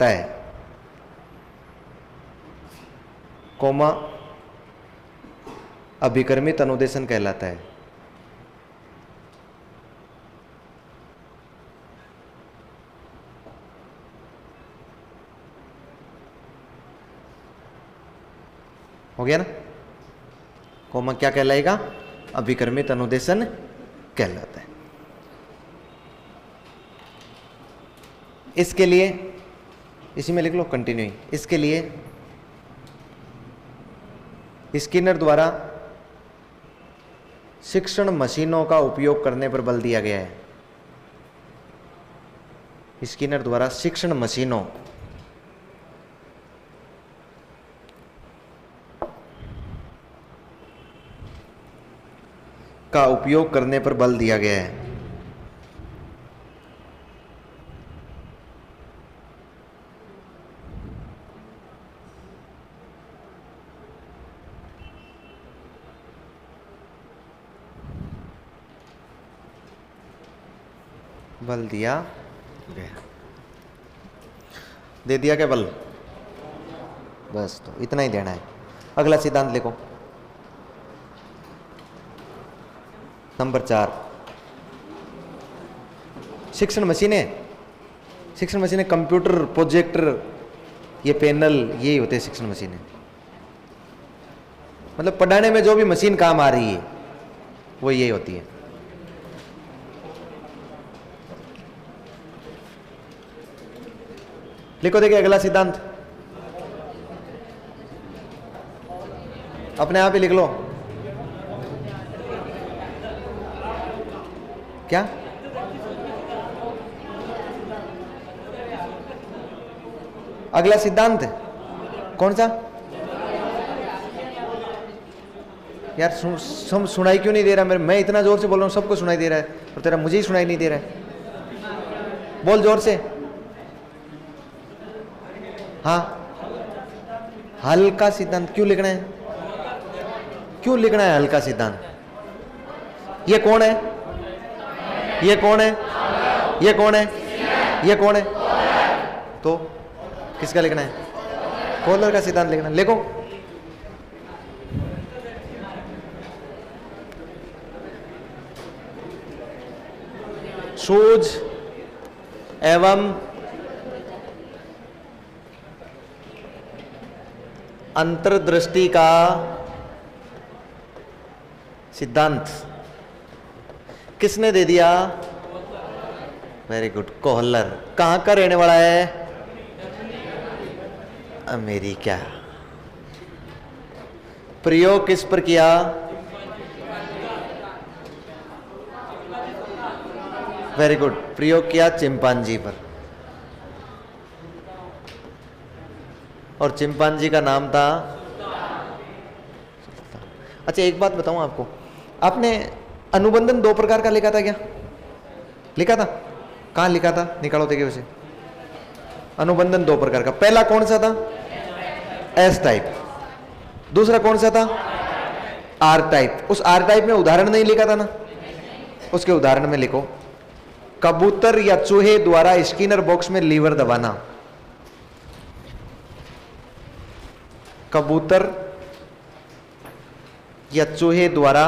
है, कोमा अभिकर्मित अनुदेशन कहलाता है। हो गया ना? कोमा क्या कहलाएगा? अभिकर्मित अनुदेशन कहलाता है। इसके लिए इसी में लिख लो कंटिन्यू। इसके लिए स्किनर द्वारा शिक्षण मशीनों का उपयोग करने पर बल दिया गया है। स्किनर द्वारा शिक्षण मशीनों का उपयोग करने पर बल दिया गया है। बल दिया गया, दे दिया क्या बल? बस तो इतना ही देना है। अगला सिद्धांत लिखो, नंबर 4। शिक्षण मशीनें कंप्यूटर, प्रोजेक्टर, ये पैनल, यही होते हैं शिक्षण मशीनें। मतलब पढ़ाने में जो भी मशीन काम आ रही है वो यही होती है। लिखो, देखिए अगला सिद्धांत अपने आप ही लिख लो। क्या? अगला सिद्धांत कौन सा? यार सुनाई क्यों नहीं दे रहा? मैं इतना जोर से बोल रहा हूं, सबको सुनाई दे रहा है और तेरा मुझे ही सुनाई नहीं दे रहा है। बोल जोर से। हाँ, हल्का सिद्धांत क्यों लिखना है? क्यों लिखना है हल्का सिद्धांत? ये कौन है? ये कौन है? ये कौन है? ये कौन है? तो किसका लिखना है? कोहलर का सिद्धांत लिखना। लिखो। सूझ एवं अंतर्दृष्टि का सिद्धांत किसने दे दिया? Very good, Kohler. कहां का रहने वाला है? अमेरिका। प्रयोग किस पर किया? वेरी गुड, प्रयोग किया चिंपांजी पर। और चिंपांजी का नाम था। अच्छा एक बात बताऊं आपको, आपने अनुबंधन 2 प्रकार का लिखा था क्या? लिखा था? कहां लिखा था? निकालो देखिए उसे। अनुबंधन 2 प्रकार का। पहला कौन सा था? S type. दूसरा कौन सा था? R type. उस आर टाइप में उदाहरण नहीं लिखा था ना? उसके उदाहरण में लिखो, कबूतर या चूहे द्वारा स्किनर बॉक्स में लीवर दबाना। कबूतर या चूहे द्वारा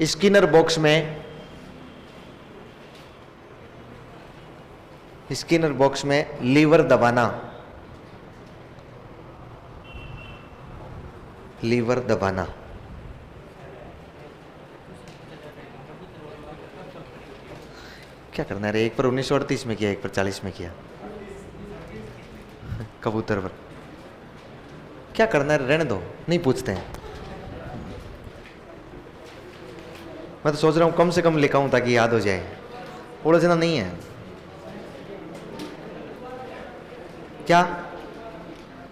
स्किनर बॉक्स में लीवर दबाना। लीवर दबाना। क्या करना है रे? एक पर 1938 में किया, एक पर 40 में किया। कबूतर पर क्या करना है? रहने दो, नहीं पूछते हैं। मैं तो सोच रहा हूं कम से कम लिखाऊं ताकि याद हो जाए। उलझना नहीं है क्या?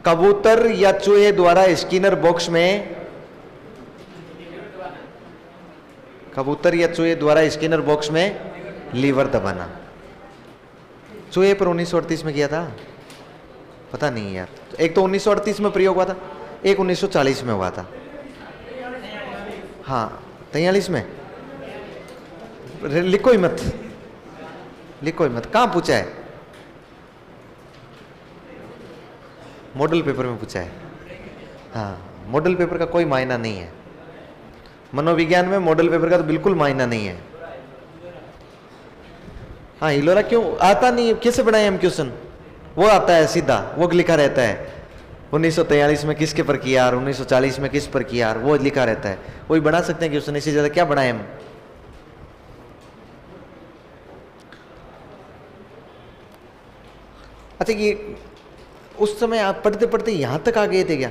कबूतर या चूहे द्वारा स्किनर बॉक्स में, कबूतर या चूहे द्वारा स्किनर बॉक्स में लीवर दबाना। चूहे पर 1938 में किया था? पता नहीं यार। एक तो 1938 में प्रयोग हुआ था, एक 1940 में हुआ था। हाँ 43 में। लिखो ही मत, लिखो ही मत। कहां पूछा है? मॉडल पेपर में पूछा है। हाँ, मॉडल पेपर का कोई मायना नहीं है। मनोविज्ञान में मॉडल पेपर का तो बिल्कुल मायना नहीं है। हाँ, हिलोरा क्यों आता नहीं है? कैसे बनाए हम क्वेश्चन? वो आता है सीधा, वो लिखा रहता है 1943 में किसके पर किया और 1940 में किस पर किया, और वो लिखा रहता है। वही बना सकते हैं क्वेश्चन, इससे ज्यादा क्या बनाए हम? अच्छा, ये उस समय आप पढ़ते पढ़ते यहां तक आ गए थे क्या?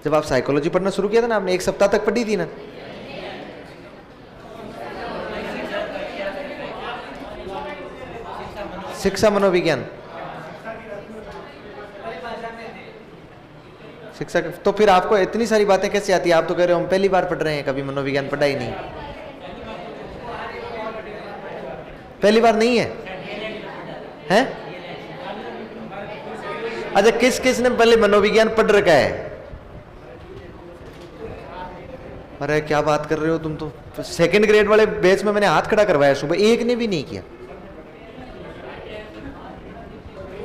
जब आप साइकोलॉजी पढ़ना शुरू किया था ना, आपने 1 सप्ताह तक पढ़ी थी ना? शिक्षा मनोविज्ञान, शिक्षा। तो फिर आपको इतनी सारी बातें कैसे आती है? आप तो कह रहे हो हम पहली बार पढ़ रहे हैं, कभी मनोविज्ञान पढ़ा ही नहीं। पहली बार नहीं है, हैं? अच्छा, किस किस ने पहले मनोविज्ञान पढ़ रखा है? अरे क्या बात कर रहे हो तुम तो। 2nd ग्रेड वाले बैच में मैंने हाथ खड़ा करवाया सुबह, एक ने भी नहीं किया।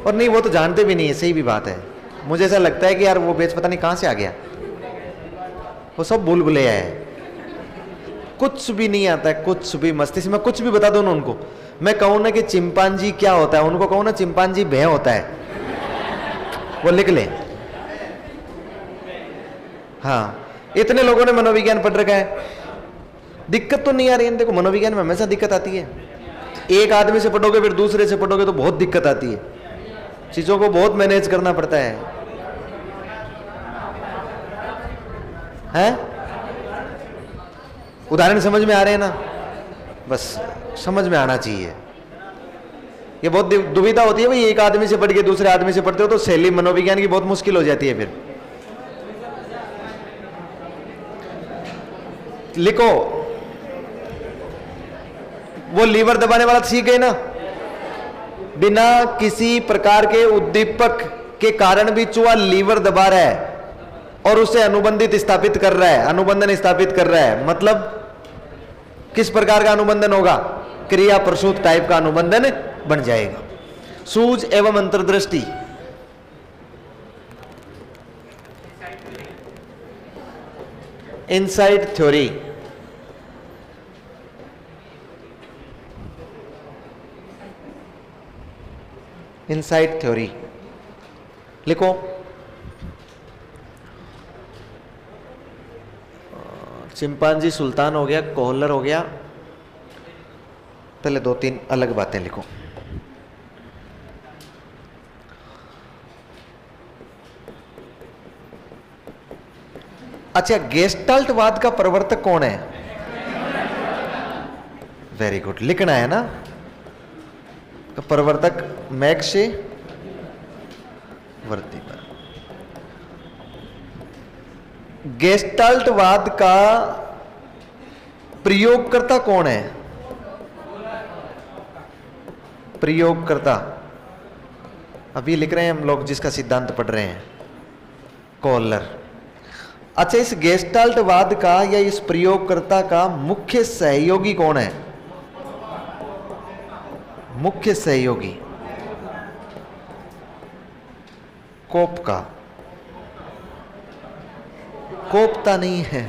और नहीं, वो तो जानते भी नहीं है। सही भी बात है। मुझे ऐसा लगता है कि यार वो बैच पता नहीं कहां से आ गया। वो सब भूल-भुलैया है, कुछ भी नहीं आता है, कुछ भी। मस्तिष्क में कुछ भी बता दो ना उनको। मैं कहूं ना कि चिंपांजी क्या होता है, उनको कहूं ना चिंपांजी भैं होता है, वो लिख ले। हाँ, इतने लोगों ने मनोविज्ञान पढ़ रखा है, दिक्कत तो नहीं आ रही है। देखो, मनोविज्ञान में हमेशा दिक्कत आती है। एक आदमी से पढ़ोगे फिर दूसरे से पढ़ोगे तो बहुत दिक्कत आती है। चीजों को बहुत मैनेज करना पड़ता है, हैं? उदाहरण समझ में आ रहे हैं ना? बस समझ में आना चाहिए। ये बहुत दुविधा होती है भाई, एक आदमी से पढ़ के दूसरे आदमी से पढ़ते हो तो शैली मनोविज्ञान की बहुत मुश्किल हो जाती है। फिर लिखो, वो लीवर दबाने वाला सीख गए ना? बिना किसी प्रकार के उद्दीपक के कारण भी चूहा लीवर दबा रहा है और उसे अनुबंधित स्थापित कर रहा है, अनुबंधन स्थापित कर रहा है। मतलब किस प्रकार का अनुबंधन होगा? क्रिया प्रसूत टाइप का अनुबंधन बन जाएगा। सूझ एवं अंतर्दृष्टि, इनसाइड थ्योरी, इनसाइड थ्योरी लिखो। चिंपांजी सुल्तान हो गया, कोहलर हो गया। पहले 2-3 अलग बातें लिखो। अच्छा, गेस्टाल्टवाद का प्रवर्तक कौन है? वेरी गुड, लिखना है ना। प्रवर्तक मैक्स वर्तिमैन। गेस्टाल्टवाद का प्रयोगकर्ता कौन है? प्रयोगकर्ता अभी लिख रहे हैं हम लोग, जिसका सिद्धांत पढ़ रहे हैं, कोहलर। अच्छा, इस गेस्टाल्टवाद का या इस प्रयोगकर्ता का मुख्य सहयोगी कौन है? मुख्य सहयोगी कोपका। कोपता नहीं है,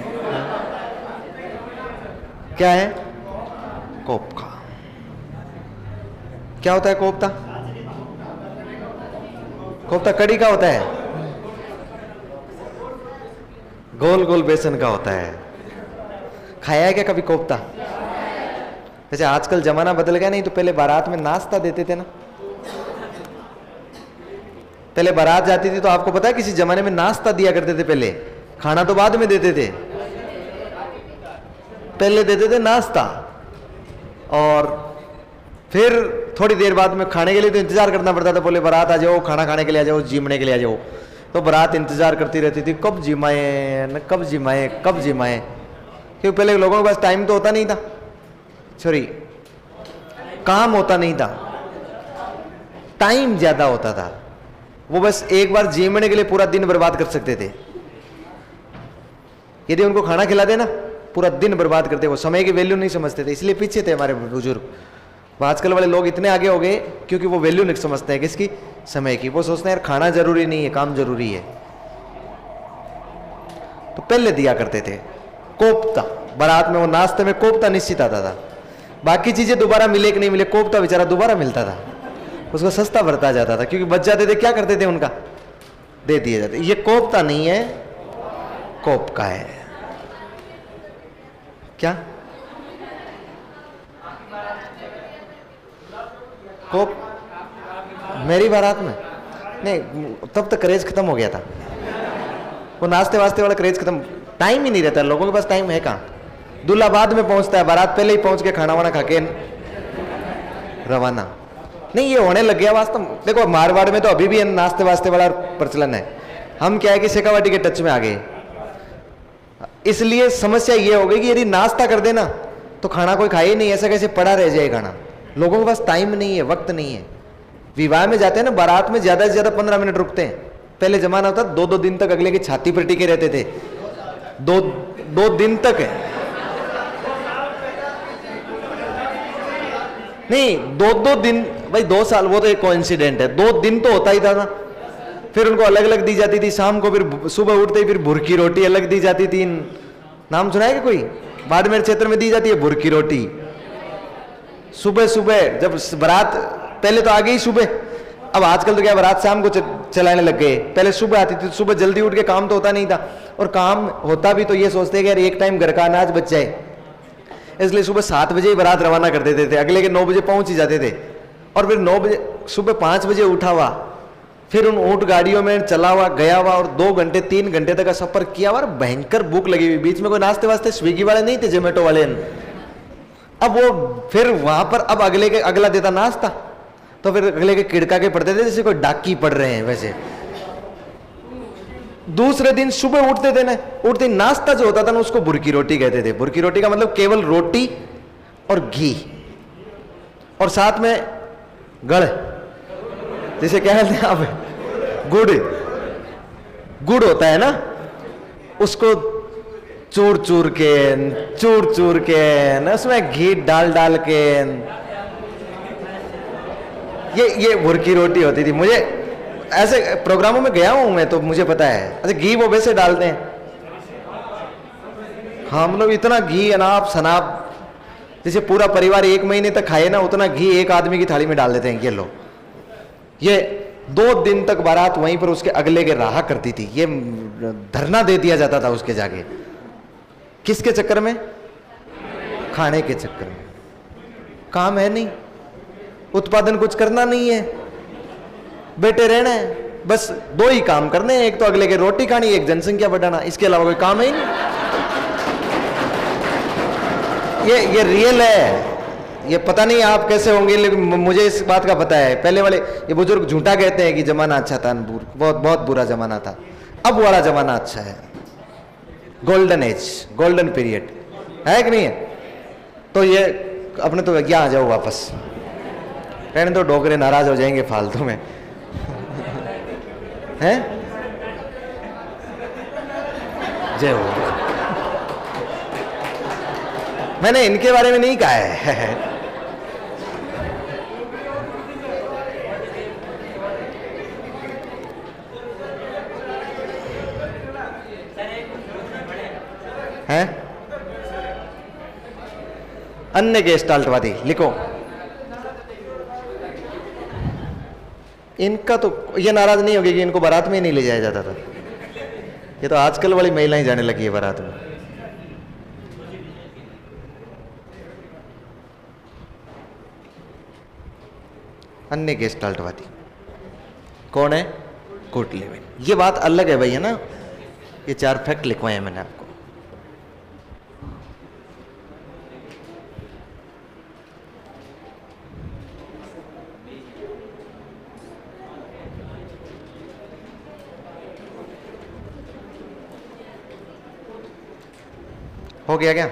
क्या है? कोपका। क्या होता है कोपता? कोपता कड़ी का होता है, गोल गोल बेसन का होता है। खाया है क्या कभी कोपता? वैसे आजकल जमाना बदल गया, नहीं तो पहले बारात में नाश्ता देते थे ना। पहले बारात जाती थी तो आपको पता है किसी जमाने में नाश्ता दिया करते थे, पहले खाना तो बाद में देते थे, पहले देते थे नाश्ता, और फिर थोड़ी देर बाद में खाने के लिए तो इंतजार करना पड़ता था। बोले बारात आ जाओ, खाना खाने के लिए आ जाओ, जिमने के लिए आ जाओ। तो बारात इंतजार करती रहती थी, कब जिमाए न कब जिमाए, कब जिमाए, क्योंकि पहले लोगों के पास टाइम तो होता नहीं था, सॉरी काम होता नहीं था, टाइम ज्यादा होता था। वो बस एक बार जिमने के लिए पूरा दिन बर्बाद कर सकते थे। यदि उनको खाना खिला देना, पूरा दिन बर्बाद करते। वो समय की वैल्यू नहीं समझते थे, इसलिए पीछे थे हमारे बुजुर्ग। आजकल वाले लोग इतने आगे हो गए क्योंकि वो वैल्यू नहीं समझते हैं किसकी? समय की। वो सोचते हैं यार खाना जरूरी नहीं है, काम जरूरी है। तो पहले दिया करते थे कोफ्ता, बारात में वो नाश्ते में कोफ्ता निश्चित आता था। बाकी चीजें दोबारा मिले कि नहीं मिले, कोफ्ता बेचारा दोबारा मिलता था, उसको सस्ता बरता जाता था, क्योंकि बच जाते थे। क्या करते थे? उनका दे दिए जाते। ये कोफ्ता नहीं है, कोप का है। क्या कोप? मेरी बारात में नहीं, तब तक क्रेज खत्म हो गया था। वो नाश्ते वास्ते वाला क्रेज खत्म, टाइम ही नहीं रहता लोगों के पास। टाइम है कहाँ? दूल्हा बाद में पहुंचता है, बारात पहले ही पहुंच के खाना वाना खा के रवाना। नहीं, ये होने लग गया वास्तव। देखो मारवाड़ में तो अभी भी नाश्ते वास्ते वाला प्रचलन है। हम क्या है कि शेखावाटी के टच में आ गए, इसलिए समस्या ये हो गई कि यदि नाश्ता कर देना तो खाना कोई खाए ही नहीं, ऐसा कैसे पड़ा रह जाए खाना। लोगों के पास टाइम नहीं है, वक्त नहीं है। विवाह में जाते हैं ना, बारात में ज्यादा से ज्यादा 15 मिनट रुकते हैं। पहले जमाना होता 2-2 दिन तक अगले की छाती पर टिके रहते थे, 2 दिन तक है। नहीं, 2 दिन भाई, 2 साल वो तो एक कोइंसिडेंट है। 2 दिन तो होता ही था ना। फिर उनको अलग अलग दी जाती थी शाम को, फिर सुबह उठते ही फिर भुरकी रोटी अलग दी जाती थी। नाम सुना है कि कोई? बाड़मेर क्षेत्र में दी जाती है भुरकी रोटी। सुबह सुबह जब बारात, पहले तो आ गई सुबह, अब आजकल तो क्या बारात शाम को चलाने लग गए। पहले सुबह आती थी, सुबह जल्दी उठ के काम तो होता नहीं था, और काम होता भी तो ये सोचते हैं कि यार एक टाइम घर का अनाज बच जाए, इसलिए सुबह 7 बजे ही बारात रवाना कर देते थे, अगले के 9 बजे पहुंच ही जाते थे। और फिर 9 बजे सुबह 5 बजे उठा हुआ, फिर उन ऊँट गाड़ियों में चला हुआ, गया हुआ, और 2 घंटे 3 घंटे तक का सफर किया हुआ। भयंकर भूख लगी हुई, बीच में कोई नाश्ते वास्ते स्विगी वाले नहीं थे, जोमेटो वाले। अब वो फिर वहां पर अब अगले के अगला देता नाश्ता, तो फिर अगले के किड़का के पड़ते थे जैसे कोई डाकी पड़ रहे हैं वैसे। दूसरे दिन सुबह उठते थे ना, उठते नाश्ता जो होता था ना उसको बुरकी रोटी कहते थे। बुरकी रोटी का मतलब केवल रोटी और घी, और साथ में गड़, जिसे क्या कहते हैं आप, गुड़ होता है ना, उसको चूर चूर के न उसमें घी डाल डाल के, ये भुरकी रोटी होती थी। मुझे ऐसे प्रोग्रामों में गया हूं मैं तो मुझे पता है, अच्छा घी वो वैसे डालते हैं। हाँ, हम लोग इतना घी अनाप शनाप, जैसे पूरा परिवार 1 महीने तक खाए ना, उतना घी एक आदमी की थाली में डाल देते हैं। ये लो, ये 2 दिन तक बारात वहीं पर उसके अगले के रहा करती थी। ये धरना दे दिया जाता था उसके जाके। किसके चक्कर में? खाने के चक्कर में। काम है नहीं, उत्पादन कुछ करना नहीं है, बैठे रहना है, बस 2 ही काम करने हैं, एक तो अगले के रोटी खानी, एक जनसंख्या बढ़ाना, इसके अलावा कोई काम है ही नहीं। ये रियल है। ये पता नहीं आप कैसे होंगे, लेकिन मुझे इस बात का पता है। पहले वाले ये बुजुर्ग झूठा कहते हैं कि जमाना अच्छा था, बहुत बहुत बुरा जमाना था, अब वाला जमाना अच्छा है। गोल्डन एज, गोल्डन पीरियड है कि नहीं है? तो ये अपने तो यहाँ आ जाओ वापस, कहने तो डोगरे नाराज हो जाएंगे फालतू में हैं। जय हो। मैंने इनके बारे में नहीं कहा है हैं? अन्य गेस्टाल्टवादी लिखो। इनका तो ये नाराज नहीं होगी कि इनको बारात में ही नहीं ले जाया जाता था। ये तो आजकल वाली महिलाएं जाने लगी है बारात में। अन्य गेस्टाल्टवादी कौन है? Kurt Lewin. ये बात अलग है भाई, है ना? ये 4 फैक्ट लिखवाए हैं मैंने आपको। हो गया क्या?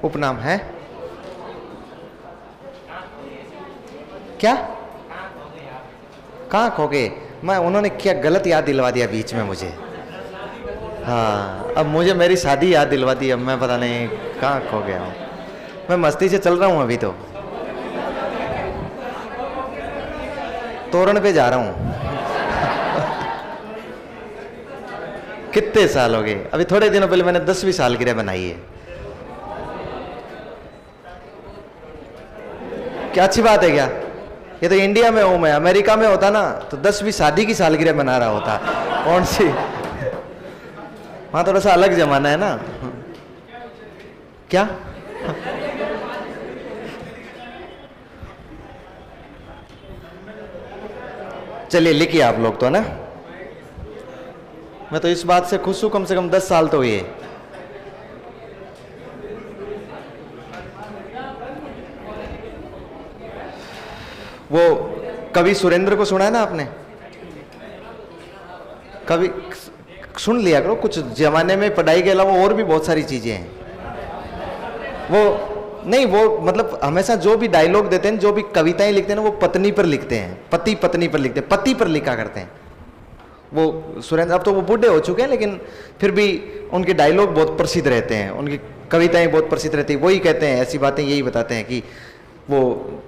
उपनाम है क्या? कहाँ खो गए? मैं उन्होंने क्या गलत याद दिलवा दिया बीच में मुझे। हाँ, अब मुझे मेरी शादी याद दिलवा दी। अब मैं पता नहीं कहाँ खो गया हूँ। मैं मस्ती से चल रहा हूँ अभी, तो तोरण पे जा रहा हूँ कितने साल हो गए? अभी थोड़े दिनों पहले मैंने 10वीं सालगिरह बनाई है। क्या अच्छी बात है क्या? ये तो इंडिया में हूं मैं, अमेरिका में होता ना तो 10वीं शादी की सालगिरह मना रहा होता। कौन सी? वहां थोड़ा सा अलग जमाना है ना। क्या? चलिए लिखिए आप लोग तो ना। मैं तो इस बात से खुश हूं, कम से कम 10 साल तो हुए। वो कवि सुरेंद्र को सुना है ना आपने? कवि सुन लिया करो, कुछ जमाने में पढ़ाई के अलावा और भी बहुत सारी चीजें हैं। वो नहीं, वो मतलब हमेशा जो भी डायलॉग देते हैं, जो भी कविताएं लिखते हैं ना, वो पत्नी पर लिखते हैं, पति पत्नी पर लिखते हैं, पति पर लिखा करते हैं। वो सुरेंद्र, अब तो वो बूढ़े हो चुके हैं, लेकिन फिर भी उनके डायलॉग बहुत प्रसिद्ध रहते हैं, उनकी कविताएं बहुत प्रसिद्ध रहती है। वही कहते हैं, ऐसी बातें यही बताते हैं कि वो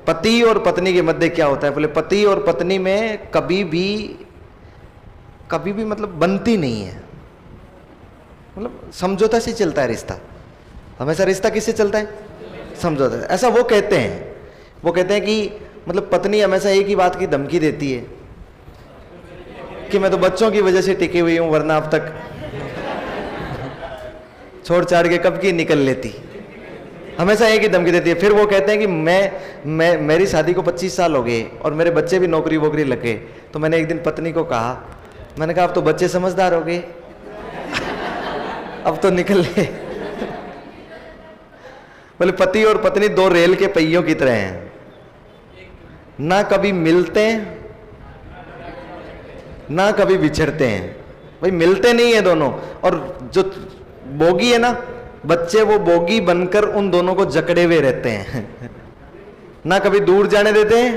पति और पत्नी के मध्य क्या होता है। बोले पति और पत्नी में कभी भी मतलब बनती नहीं है, मतलब समझौता से चलता है रिश्ता। हमेशा रिश्ता किससे चलता है? समझौता। ऐसा वो कहते हैं। वो कहते हैं कि मतलब पत्नी हमेशा एक ही बात की धमकी देती है कि मैं तो बच्चों की वजह से टिकी हुई हूं, वरना अब तक छोड़ छाड़ के कब की निकल लेती। हमेशा एक ही धमकी देती है। फिर वो कहते हैं कि मैं मेरी शादी को 25 साल हो गए और मेरे बच्चे भी नौकरी वोकरी लग गए। तो मैंने एक दिन पत्नी को कहा, मैंने कहा अब तो बच्चे समझदार हो गए, अब तो निकल ले। बोले पति और पत्नी 2 रेल के पहियों की तरह हैं, ना कभी मिलते हैं ना कभी बिछड़ते हैं। भाई मिलते नहीं है दोनों। और जो बोगी है ना, बच्चे वो बोगी बनकर उन दोनों को जकड़े हुए रहते हैं ना कभी दूर जाने देते हैं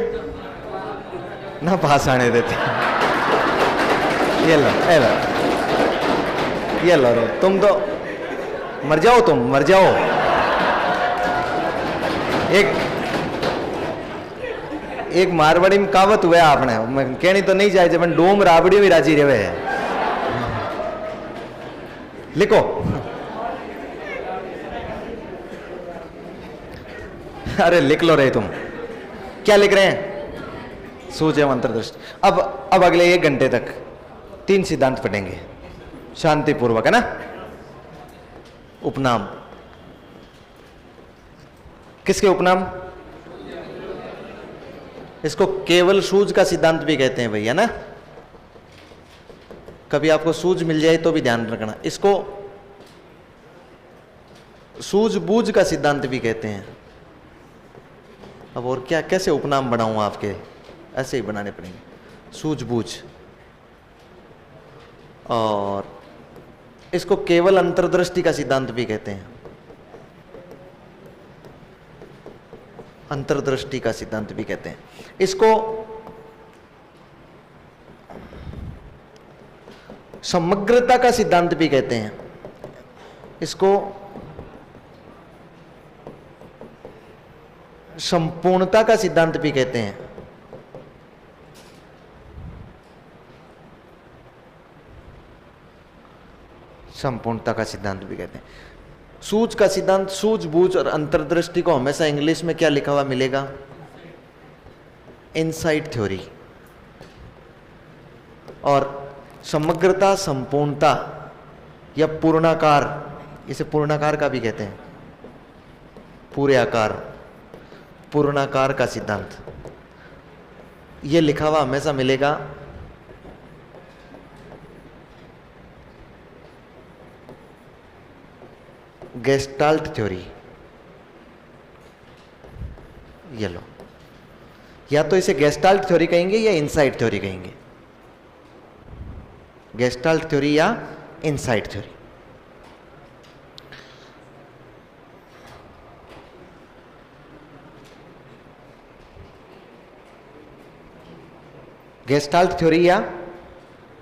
ना पास आने देते हैं। ये लो रे, तुम तो मर जाओ, तुम मर जाओ। एक मारवाड़ी में कहावत हुआ आपने, मैं कहनी तो नहीं जाए, जब डोम राबड़ी भी राजी रहे है। लिखो, अरे लिख लो रे, तुम क्या लिख रहे हैं? सूझ एवं अंतर्दृष्टि। अब अगले 1 घंटे तक 3 सिद्धांत पढ़ेंगे शांतिपूर्वक, है ना। उपनाम, किसके उपनाम? इसको केवल सूझ का सिद्धांत भी कहते हैं भैया ना। कभी आपको सूझ मिल जाए तो भी ध्यान रखना, इसको सूझबूझ का सिद्धांत भी कहते हैं। अब और क्या, कैसे उपनाम बनाऊं आपके, ऐसे ही बनाने पड़ेंगे। सूझबूझ, और इसको केवल अंतर्दृष्टि का सिद्धांत भी कहते हैं। अंतर्दृष्टि का सिद्धांत भी कहते हैं इसको। समग्रता का सिद्धांत भी कहते हैं इसको। संपूर्णता का सिद्धांत भी कहते हैं। संपूर्णता का सिद्धांत भी कहते हैं। सूझ का सिद्धांत, सूझबूझ और अंतर्दृष्टि को हमेशा इंग्लिश में क्या लिखा हुआ मिलेगा? Insight theory. और समग्रता, संपूर्णता या पूर्णाकार, इसे पूर्णाकार का भी कहते हैं, पूरे आकार, पूर्णाकार का सिद्धांत, ये लिखा हुआ हमेशा मिलेगा गेस्टाल्ट थ्योरी। ये लो, या तो इसे गेस्टाल्ट थ्योरी कहेंगे या इनसाइट थ्योरी कहेंगे। गेस्टाल्ट थ्योरी या इनसाइट थ्योरी। गेस्टाल्ट थ्योरी या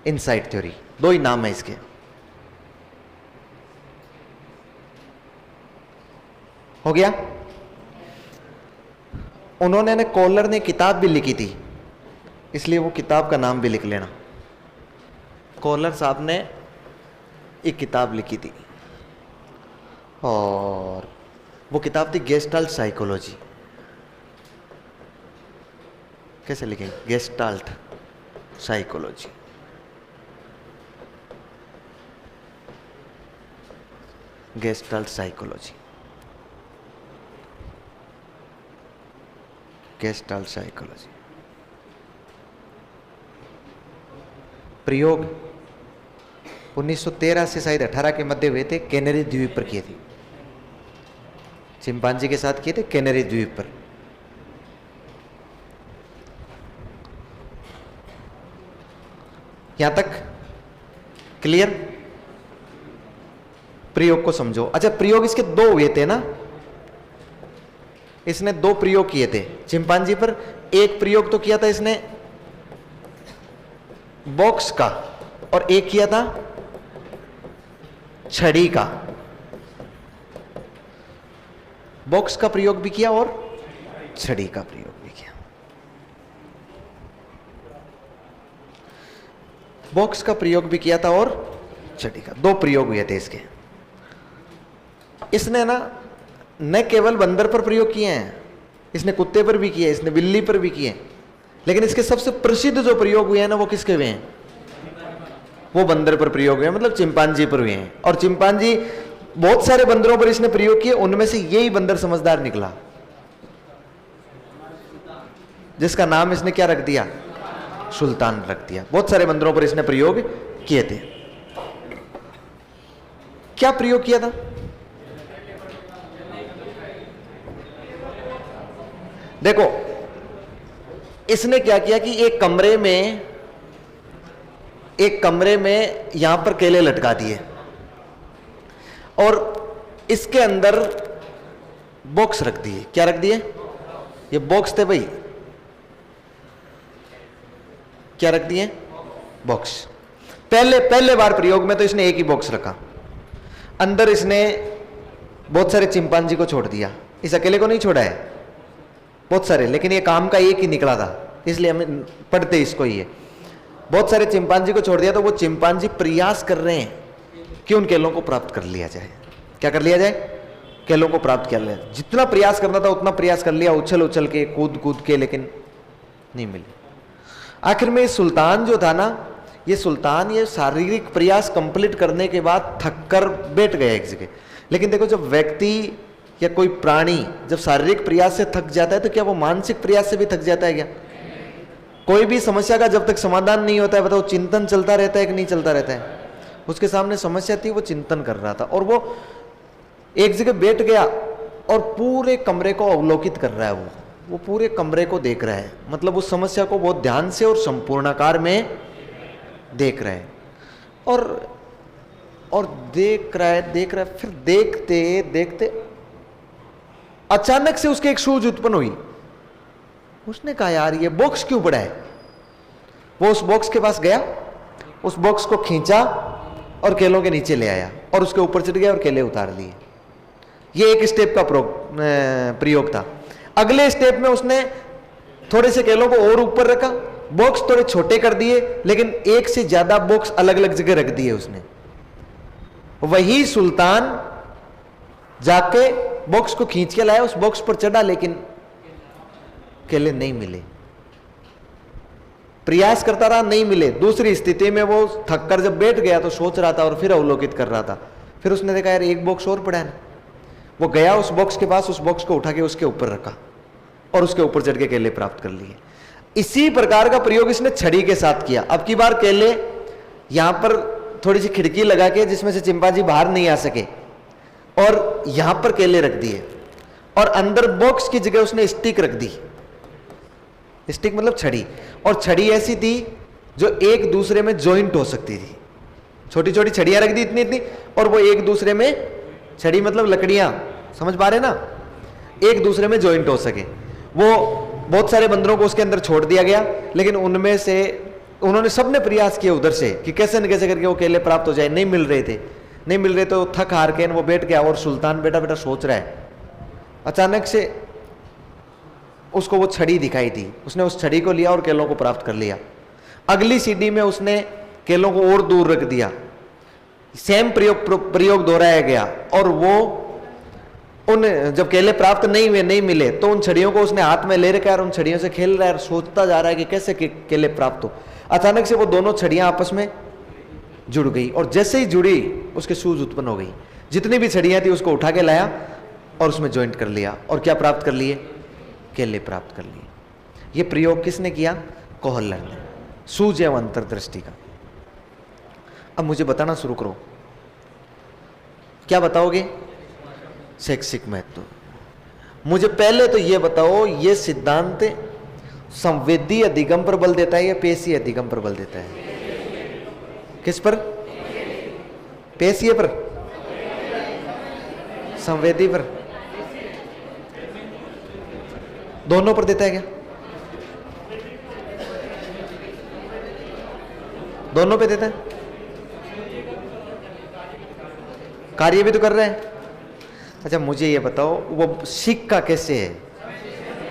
इनसाइट थ्योरी, दो ही नाम है इसके। हो गया। उन्होंने ने, कॉलर ने किताब भी लिखी थी, इसलिए वो किताब का नाम भी लिख लेना। कॉलर साहब ने एक किताब लिखी थी और वो किताब थी गेस्टाल्ट साइकोलॉजी। कैसे लिखेंगे? Gestalt psychology. Gestalt psychology, gestalt psychology. प्रयोग 1913 से शायद 18 के मध्य हुए थे, कैनरी द्वीप पर किए थे। चिंपांजी के साथ किए थे कैनरी द्वीप पर। यहां तक क्लियर? प्रयोग को समझो। अच्छा, प्रयोग इसके 2 हुए थे ना, इसने 2 प्रयोग किए थे चिंपांजी पर। एक प्रयोग तो किया था इसने बॉक्स का, और एक किया था छड़ी का। बॉक्स का प्रयोग भी किया और छड़ी का प्रयोग भी किया। बॉक्स का प्रयोग भी किया था और छड़ी का, 2 प्रयोग हुए थे इसके। इसने ना न केवल बंदर पर प्रयोग किए हैं, इसने कुत्ते पर भी किए, इसने बिल्ली पर भी किए, लेकिन इसके सबसे प्रसिद्ध जो प्रयोग हुए हैं ना, वो किसके हुए हैं? वो बंदर पर प्रयोग हुए, मतलब चिंपांजी पर हुए हैं। और चिंपांजी, बहुत सारे बंदरों पर इसने प्रयोग किए, उनमें से यही बंदर समझदार निकला, जिसका नाम इसने क्या रख दिया? सुल्तान रख दिया। बहुत सारे बंदरों पर इसने प्रयोग किए थे। क्या प्रयोग किया था? देखो, इसने क्या किया कि एक कमरे में एक कमरे में यहां पर केले लटका दिए और इसके अंदर बॉक्स रख दिए। क्या रख दिए? ये बॉक्स थे भाई, क्या रख दिए? बॉक्स। पहले बार प्रयोग में तो इसने एक ही बॉक्स रखा, अंदर इसने बहुत सारे चिंपांजी को छोड़ दिया। इस अकेले को नहीं छोड़ा है, बहुत सारे, लेकिन ये काम का एक ही निकला था, इसलिए हमें पढ़ते इसको ही है। बहुत सारे चिंपांजी को छोड़ दिया, तो वो चिंपांजी प्रयास कर रहे हैं कि उन केलों को प्राप्त कर लिया जाए। क्या कर लिया जाए? केलों को प्राप्त कर लिया। जितना प्रयास करना था उतना प्रयास कर लिया, उछल उछल के, कूद कूद के, लेकिन नहीं मिले। आखिर में सुल्तान जो था ना, ये सुल्तान ये शारीरिक प्रयास कंप्लीट करने के बाद थक कर बैठ गया एक जगह। लेकिन देखो, जब व्यक्ति या कोई प्राणी जब शारीरिक प्रयास से थक जाता है तो क्या वो मानसिक प्रयास से भी थक जाता है क्या? कोई भी समस्या का जब तक समाधान नहीं होता है, बताओ चिंतन चलता रहता है कि नहीं चलता रहता है? उसके सामने समस्या थी, वो चिंतन कर रहा था और वो एक जगह बैठ गया और पूरे कमरे को अवलोकित कर रहा है। वो पूरे कमरे को देख रहा है, मतलब उस समस्या को बहुत ध्यान से और संपूर्णाकार में देख रहा है और देख रहा है। फिर देखते देखते अचानक से उसके एक सूझ उत्पन्न हुई। उसने कहा, यार ये बॉक्स क्यों पड़ा है? वो उस बॉक्स के पास गया, उस बॉक्स को खींचा और केलों के नीचे ले आया और उसके ऊपर चढ़ गया और केले उतार लिए। ये एक स्टेप का प्रयोग था। अगले स्टेप में उसने थोड़े से केलों को और ऊपर रखा, बॉक्स थोड़े छोटे कर दिए, लेकिन एक से ज्यादा बॉक्स अलग अलग जगह रख दिए उसने। वही सुल्तान जाके बॉक्स को खींच के लाया, उस बॉक्स पर चढ़ा, लेकिन केले नहीं मिले। प्रयास करता रहा, नहीं मिले। दूसरी स्थिति में वो थक कर जब बैठ गया तो सोच रहा था और फिर अवलोकित कर रहा था। फिर उसने देखा, यार एक बॉक्स और पड़ा है ना। वो गया उस बॉक्स के पास, उस बॉक्स को उठा के उसके ऊपर रखा और उसके ऊपर चढ़ के केले प्राप्त कर लिए। इसी प्रकार का प्रयोग इसने छड़ी के साथ किया। अब की बार केले यहां पर थोड़ी सी खिड़की लगा के जिसमें से चिंपांजी बाहर नहीं आ सके और यहां पर केले रख दिए और अंदर बॉक्स की जगह उसने स्टिक रख दी। स्टिक मतलब छड़ी, और छड़ी ऐसी थी जो एक दूसरे में जॉइंट हो सकती थी। छोटी छोटी छड़ियां रख दी इतनी इतनी, और वो एक दूसरे में, छड़ी मतलब लकड़ियां, समझ पा रहे ना, एक दूसरे में जॉइंट हो सके। वो बहुत सारे बंदरों को उसके अंदर छोड़ दिया गया, लेकिन उनमें से उन्होंने सबने प्रयास किए उधर से कि कैसे न कैसे करके वो केले प्राप्त हो जाए। नहीं मिल रहे तो थक हार के वो बैठ गया और सुल्तान बेटा बेटा सोच रहा है। अचानक से उसको वो छड़ी दिखाई दी, उसने उस छड़ी को लिया और केलों को प्राप्त कर लिया। अगली सीढ़ी में उसने केलों को और दूर रख दिया, सेम प्रयोग दोहराया गया और वो उन जब केले प्राप्त नहीं हुए, नहीं मिले, तो उन छड़ियों को उसने हाथ में ले रखा है और उन छड़ियों से खेल रहा है और सोचता जा रहा है कि कैसे केले प्राप्त हो। अचानक से वो दोनों छड़ियां आपस में जुड़ गई और जैसे ही जुड़ी उसके सूझ उत्पन्न हो गई। जितनी भी छड़ियां थी उसको उठा के लाया और उसमें ज्वाइंट कर लिया और क्या प्राप्त कर लिए? केले प्राप्त कर लिए। ये प्रयोग किसने किया? कोहलर ने, सूझ एवं अंतर्दृष्टि का। अब मुझे बताना शुरू करो, क्या बताओगे? शैक्षिक महत्व। मुझे पहले तो ये बताओ, ये सिद्धांत संवेदी अधिगम पर बल देता है या पेशीय अधिगम पर बल देता है? किस पर? पेशीय पर, संवेदी पर, दोनों पर देता है क्या? दोनों पे देता है। कार्य भी तो कर रहे हैं। अच्छा मुझे ये बताओ, वो सीखा कैसे है?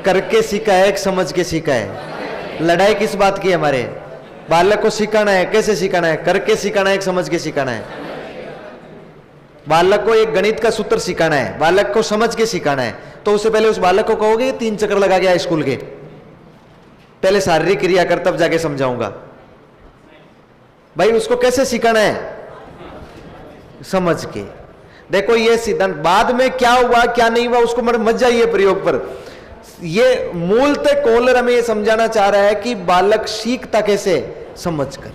करके सीखा है कि समझ के सीखा है? लड़ाई किस बात की है? हमारे बालक को सिखाना है, कैसे सिखाना है? करके सिखाना है कि समझ के सिखाना है? बालक को एक गणित का सूत्र सिखाना है, बालक को समझ के सिखाना है, तो उससे पहले उस बालक को कहोगे 3 चक्कर लगा गया स्कूल के, पहले शारीरिक क्रिया कर तब जाके समझाऊंगा। भाई उसको कैसे सिखाना है? समझ के। देखो ये सिद्धांत, बाद में क्या हुआ क्या नहीं हुआ उसको मत जाइए प्रयोग पर। ये मूलतः कोहलर हमें ये समझाना चाह रहा है कि बालक सीखता कैसे? समझकर।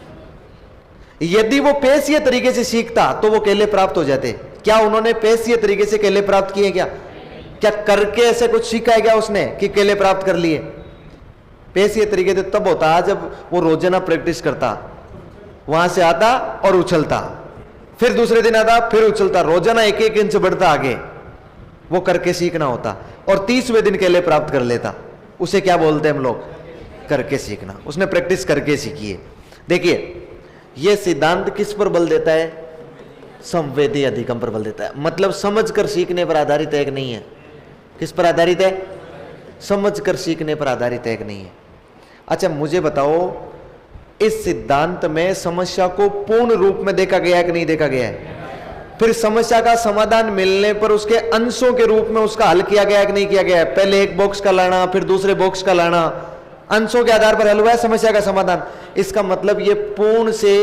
यदि वो पेशीय तरीके से सीखता तो वो केले प्राप्त हो जाते। क्या उन्होंने पेशीय तरीके से केले प्राप्त किए? क्या करके ऐसे कुछ सीखा है क्या उसने कि केले प्राप्त कर लिए? पेशीय तरीके से तब होता जब वो रोजाना प्रैक्टिस करता, वहां से आता और उछलता, फिर दूसरे दिन आता फिर उछलता, रोजाना 1-1 इंच बढ़ता आगे, वो करके सीखना होता। और 30वें दिन केले प्राप्त कर लेता। उसे क्या बोलते हैं हम लोग? करके सीखना। उसने प्रैक्टिस करके सीखी है। देखिए यह सिद्धांत किस पर बल देता है? संवेदी अधिगम पर बल देता है। मतलब समझकर सीखने पर आधारित एक नहीं है। किस पर आधारित है? समझकर सीखने पर आधारित एक नहीं है। अच्छा मुझे बताओ, इस सिद्धांत में समस्या को पूर्ण रूप में देखा गया है कि नहीं देखा गया है? फिर समस्या का समाधान मिलने पर उसके अंशों के रूप में उसका हल किया गया है कि नहीं किया गया है? पहले एक बॉक्स का लाना, फिर दूसरे बॉक्स का लाना, अंशों के आधार पर हल हुआ है समस्या का समाधान। इसका मतलब ये पूर्ण से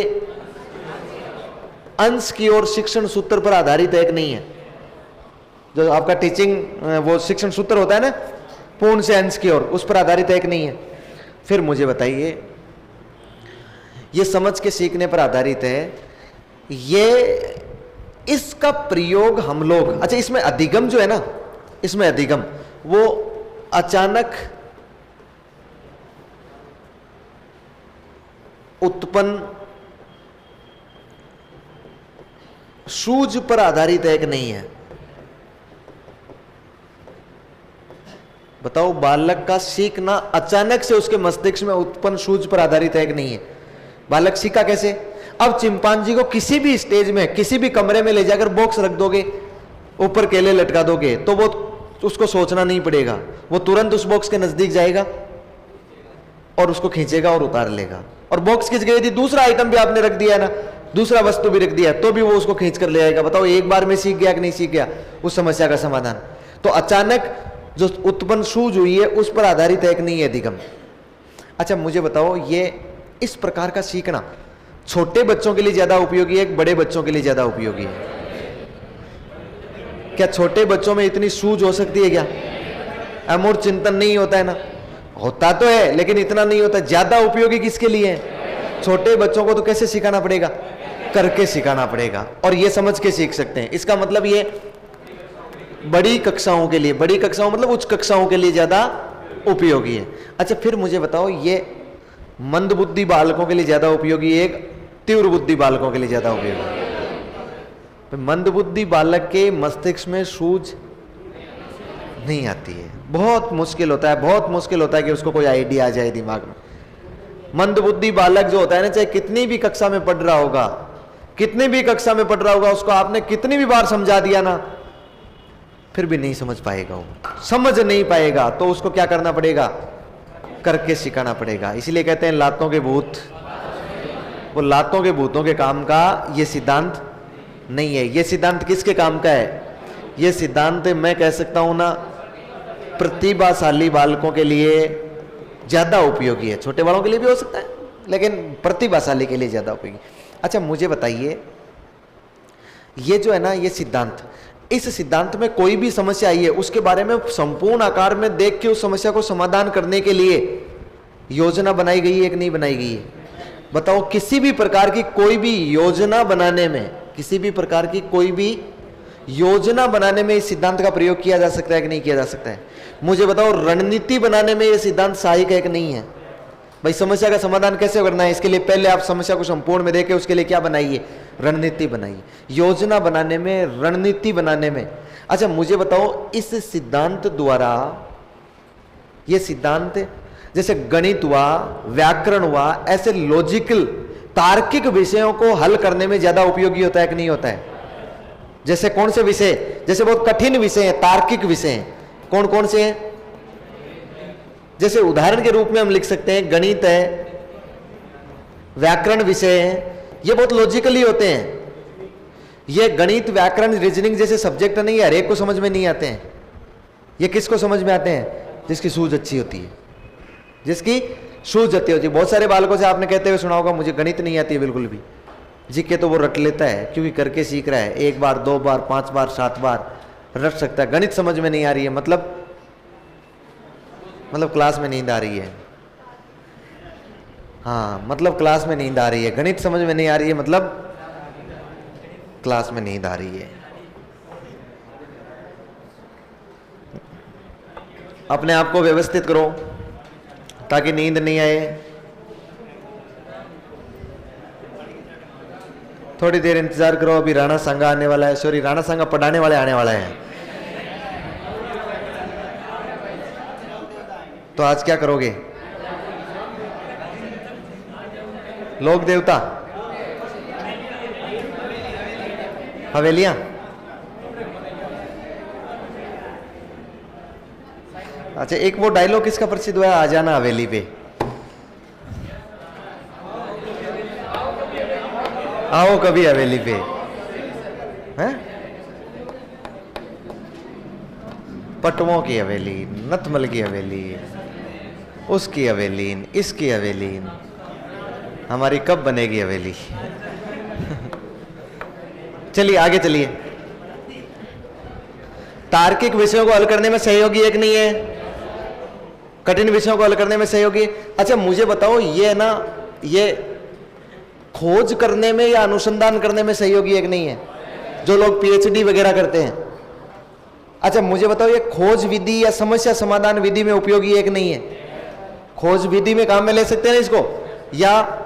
अंश की ओर शिक्षण सूत्र पर आधारित एक नहीं है। जो आपका टीचिंग वो शिक्षण सूत्र होता है ना, पूर्ण से अंश की ओर, उस पर आधारित एक नहीं है। फिर मुझे बताइए, ये समझ के सीखने पर आधारित है, ये इसका प्रयोग हम लोग, अच्छा इसमें अधिगम जो है ना, इसमें अधिगम वो अचानक उत्पन्न सूझ पर आधारित है कि नहीं है? बताओ, बालक का सीखना अचानक से उसके मस्तिष्क में उत्पन्न सूझ पर आधारित है कि नहीं है? बालक सीखा कैसे? अब चिंपांजी को किसी भी स्टेज में, किसी भी कमरे में ले जाकर बॉक्स रख दोगे, ऊपर केले लटका दोगे, तो वो उसको सोचना नहीं पड़ेगा, वो तुरंत उस बॉक्स के नजदीक जाएगा और उसको खींचेगा और उतार लेगा। और बॉक्स की जगह यदि दूसरा आइटम भी आपने रख दिया ना, दूसरा वस्तु भी रख दिया, तो भी वो उसको खींच कर ले आएगा। बताओ एक बार में सीख गया कि नहीं सीख गया उस समस्या का समाधान? तो अचानक जो उत्पन्न सूझ हुई है उस पर आधारित एक नहीं है अधिगम। अच्छा मुझे बताओ, ये इस प्रकार का सीखना छोटे बच्चों के लिए ज्यादा उपयोगी है कि बड़े बच्चों के लिए ज्यादा उपयोगी है? क्या छोटे बच्चों में इतनी सूझ हो सकती है? क्या अमूर्त चिंतन नहीं होता है ना? होता तो है लेकिन इतना नहीं होता। ज्यादा उपयोगी किसके लिए है? छोटे बच्चों को तो कैसे सिखाना पड़ेगा? करके सिखाना पड़ेगा, और ये समझ के सीख सकते हैं। इसका मतलब ये बड़ी कक्षाओं के लिए, बड़ी कक्षाओं मतलब उच्च कक्षाओं के लिए ज्यादा उपयोगी है। अच्छा फिर मुझे बताओ, ये मंद बुद्धि बालकों के लिए ज्यादा उपयोगी है, तीव्र बुद्धि बालकों के लिए ज्यादा उपयोगी है? मंद बुद्धि बालक के मस्तिष्क में सूझ नहीं आती है, बहुत मुश्किल होता है, बहुत मुश्किल होता है कि उसको कोई आइडिया आ जाए दिमाग में। मंद बुद्धि बालक जो होता है ना, चाहे कितनी भी कक्षा में पढ़ रहा होगा, कितनी भी कक्षा में पढ़ रहा होगा, उसको आपने कितनी भी बार समझा दिया ना, फिर भी नहीं समझ पाएगा, वो समझ नहीं पाएगा। तो उसको क्या करना पड़ेगा? करके सिखाना पड़ेगा। इसलिए कहते हैं लातों के भूत, वो लातों के भूतों के काम का ये सिद्धांत नहीं है। ये सिद्धांत किसके काम का है? ये सिद्धांत मैं कह सकता हूं ना, प्रतिभाशाली बालकों के लिए ज्यादा उपयोगी है। छोटे वालों के लिए भी हो सकता है लेकिन प्रतिभाशाली के लिए ज्यादा उपयोगी। अच्छा मुझे बताइए, ये जो है ना, ये सिद्धांत, इस सिद्धांत में कोई भी समस्या आई है उसके बारे में संपूर्ण आकार में देख के उस समस्या को समाधान करने के लिए योजना बनाई गई है कि नहीं बनाई गई है? बताओ, किसी भी प्रकार की कोई भी योजना बनाने में, किसी भी प्रकार की कोई भी योजना बनाने में इस सिद्धांत का प्रयोग किया जा सकता है कि नहीं किया जा सकता है? मुझे बताओ, रणनीति बनाने में यह सिद्धांत सहायक है कि नहीं है? भाई समस्या का समाधान कैसे करना है, इसके लिए पहले आप समस्या को संपूर्ण में देखें, उसके लिए क्या बनाइए? रणनीति बनाइए। योजना बनाने में, रणनीति बनाने में। अच्छा मुझे बताओ, इस सिद्धांत द्वारा, ये सिद्धांत जैसे गणित हुआ, व्याकरण हुआ, ऐसे लॉजिकल तार्किक विषयों को हल करने में ज्यादा उपयोगी होता है कि नहीं होता है? जैसे कौन से विषय, जैसे बहुत कठिन विषय हैं, तार्किक विषय हैं, कौन कौन से हैं? जैसे उदाहरण के रूप में हम लिख सकते हैं, गणित है, व्याकरण विषय है, ये बहुत लॉजिकली होते हैं। ये गणित, व्याकरण, रीजनिंग जैसे सब्जेक्ट नहीं है, हर एक को समझ में नहीं आते हैं। ये किसको समझ में आते हैं? जिसकी सूझ अच्छी होती है, जिसकी सूझ अच्छी होती है। बहुत सारे बालकों से आपने कहते हुए सुना होगा, मुझे गणित नहीं आती है बिल्कुल भी। जीके तो वो रट लेता है क्योंकि करके सीख रहा है, 1 बार 2 बार 5 बार 7 बार रट सकता है। गणित समझ में नहीं आ रही है, मतलब क्लास में नींद आ रही है। हाँ, मतलब क्लास में नींद आ रही है। गणित समझ में नहीं आ रही है, मतलब क्लास में नींद आ रही है। अपने आप को व्यवस्थित करो ताकि नींद नहीं आए। थोड़ी देर इंतजार करो, अभी राणा सांगा आने वाला है, सॉरी राणा सांगा पढ़ाने वाले आने वाला है। तो आज क्या करोगे? लोक देवता, हवेलियां, अच्छा एक वो डायलॉग किसका प्रसिद्ध हुआ है, आ जाना हवेली पे, आओ कभी हवेली पे, हैं? पटवों की हवेली, नतमल की हवेली, उसकी हवेली, इसकी हवेली, हमारी कब बनेगी हवेली? चलिए आगे चलिए। तार्किक विषयों को हल करने में सहयोगी एक नहीं है, कठिन विषयों को हल करने में सहयोगी। अच्छा मुझे बताओ, ये ना ये खोज करने में या अनुसंधान करने में सहयोगी एक नहीं है, जो लोग पीएचडी वगैरह करते हैं। अच्छा मुझे बताओ, ये खोज विधि या समस्या समाधान विधि में उपयोगी एक नहीं है? खोज विधि में काम में ले सकते हैं इसको, या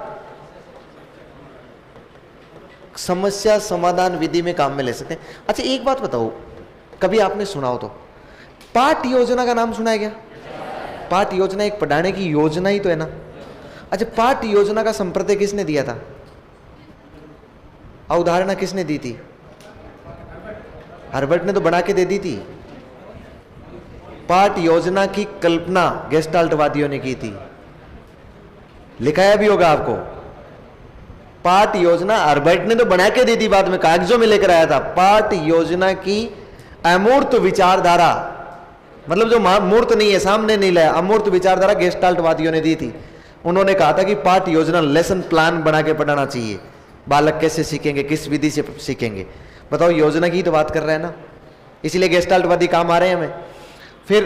समस्या समाधान विधि में काम में ले सकते हैं। अच्छा एक बात बताओ, कभी आपने सुना हो तो पाठ योजना का नाम सुना है क्या? पाठ योजना एक पढ़ाने की योजना ही तो है ना। अच्छा पाठ योजना का संप्रदाय किसने दिया था? अवधारणा किसने दी थी? हर्बर्ट ने तो बना के दे दी थी। पाठ योजना की कल्पना गेस्टाल्टवादियों ने की थी, लिखाया भी होगा आपको। पाठ योजना हर्बर्ट ने तो बना के दे दी, बाद में कागजों में लेकर आया था। पाठ योजना की अमूर्त विचारधारा, मतलब जो मूर्त नहीं है, सामने नहीं लाया, अमूर्त विचारधारा गेस्टाल्टवादियों ने दी थी। उन्होंने कहा था कि पाठ योजना लेसन प्लान बना के पढ़ाना चाहिए, बालक कैसे सीखेंगे, किस विधि से सीखेंगे। बताओ योजना की तो बात कर रहे हैं ना, इसलिए गेस्टाल्टवादी काम आ रहे हैं हमें। फिर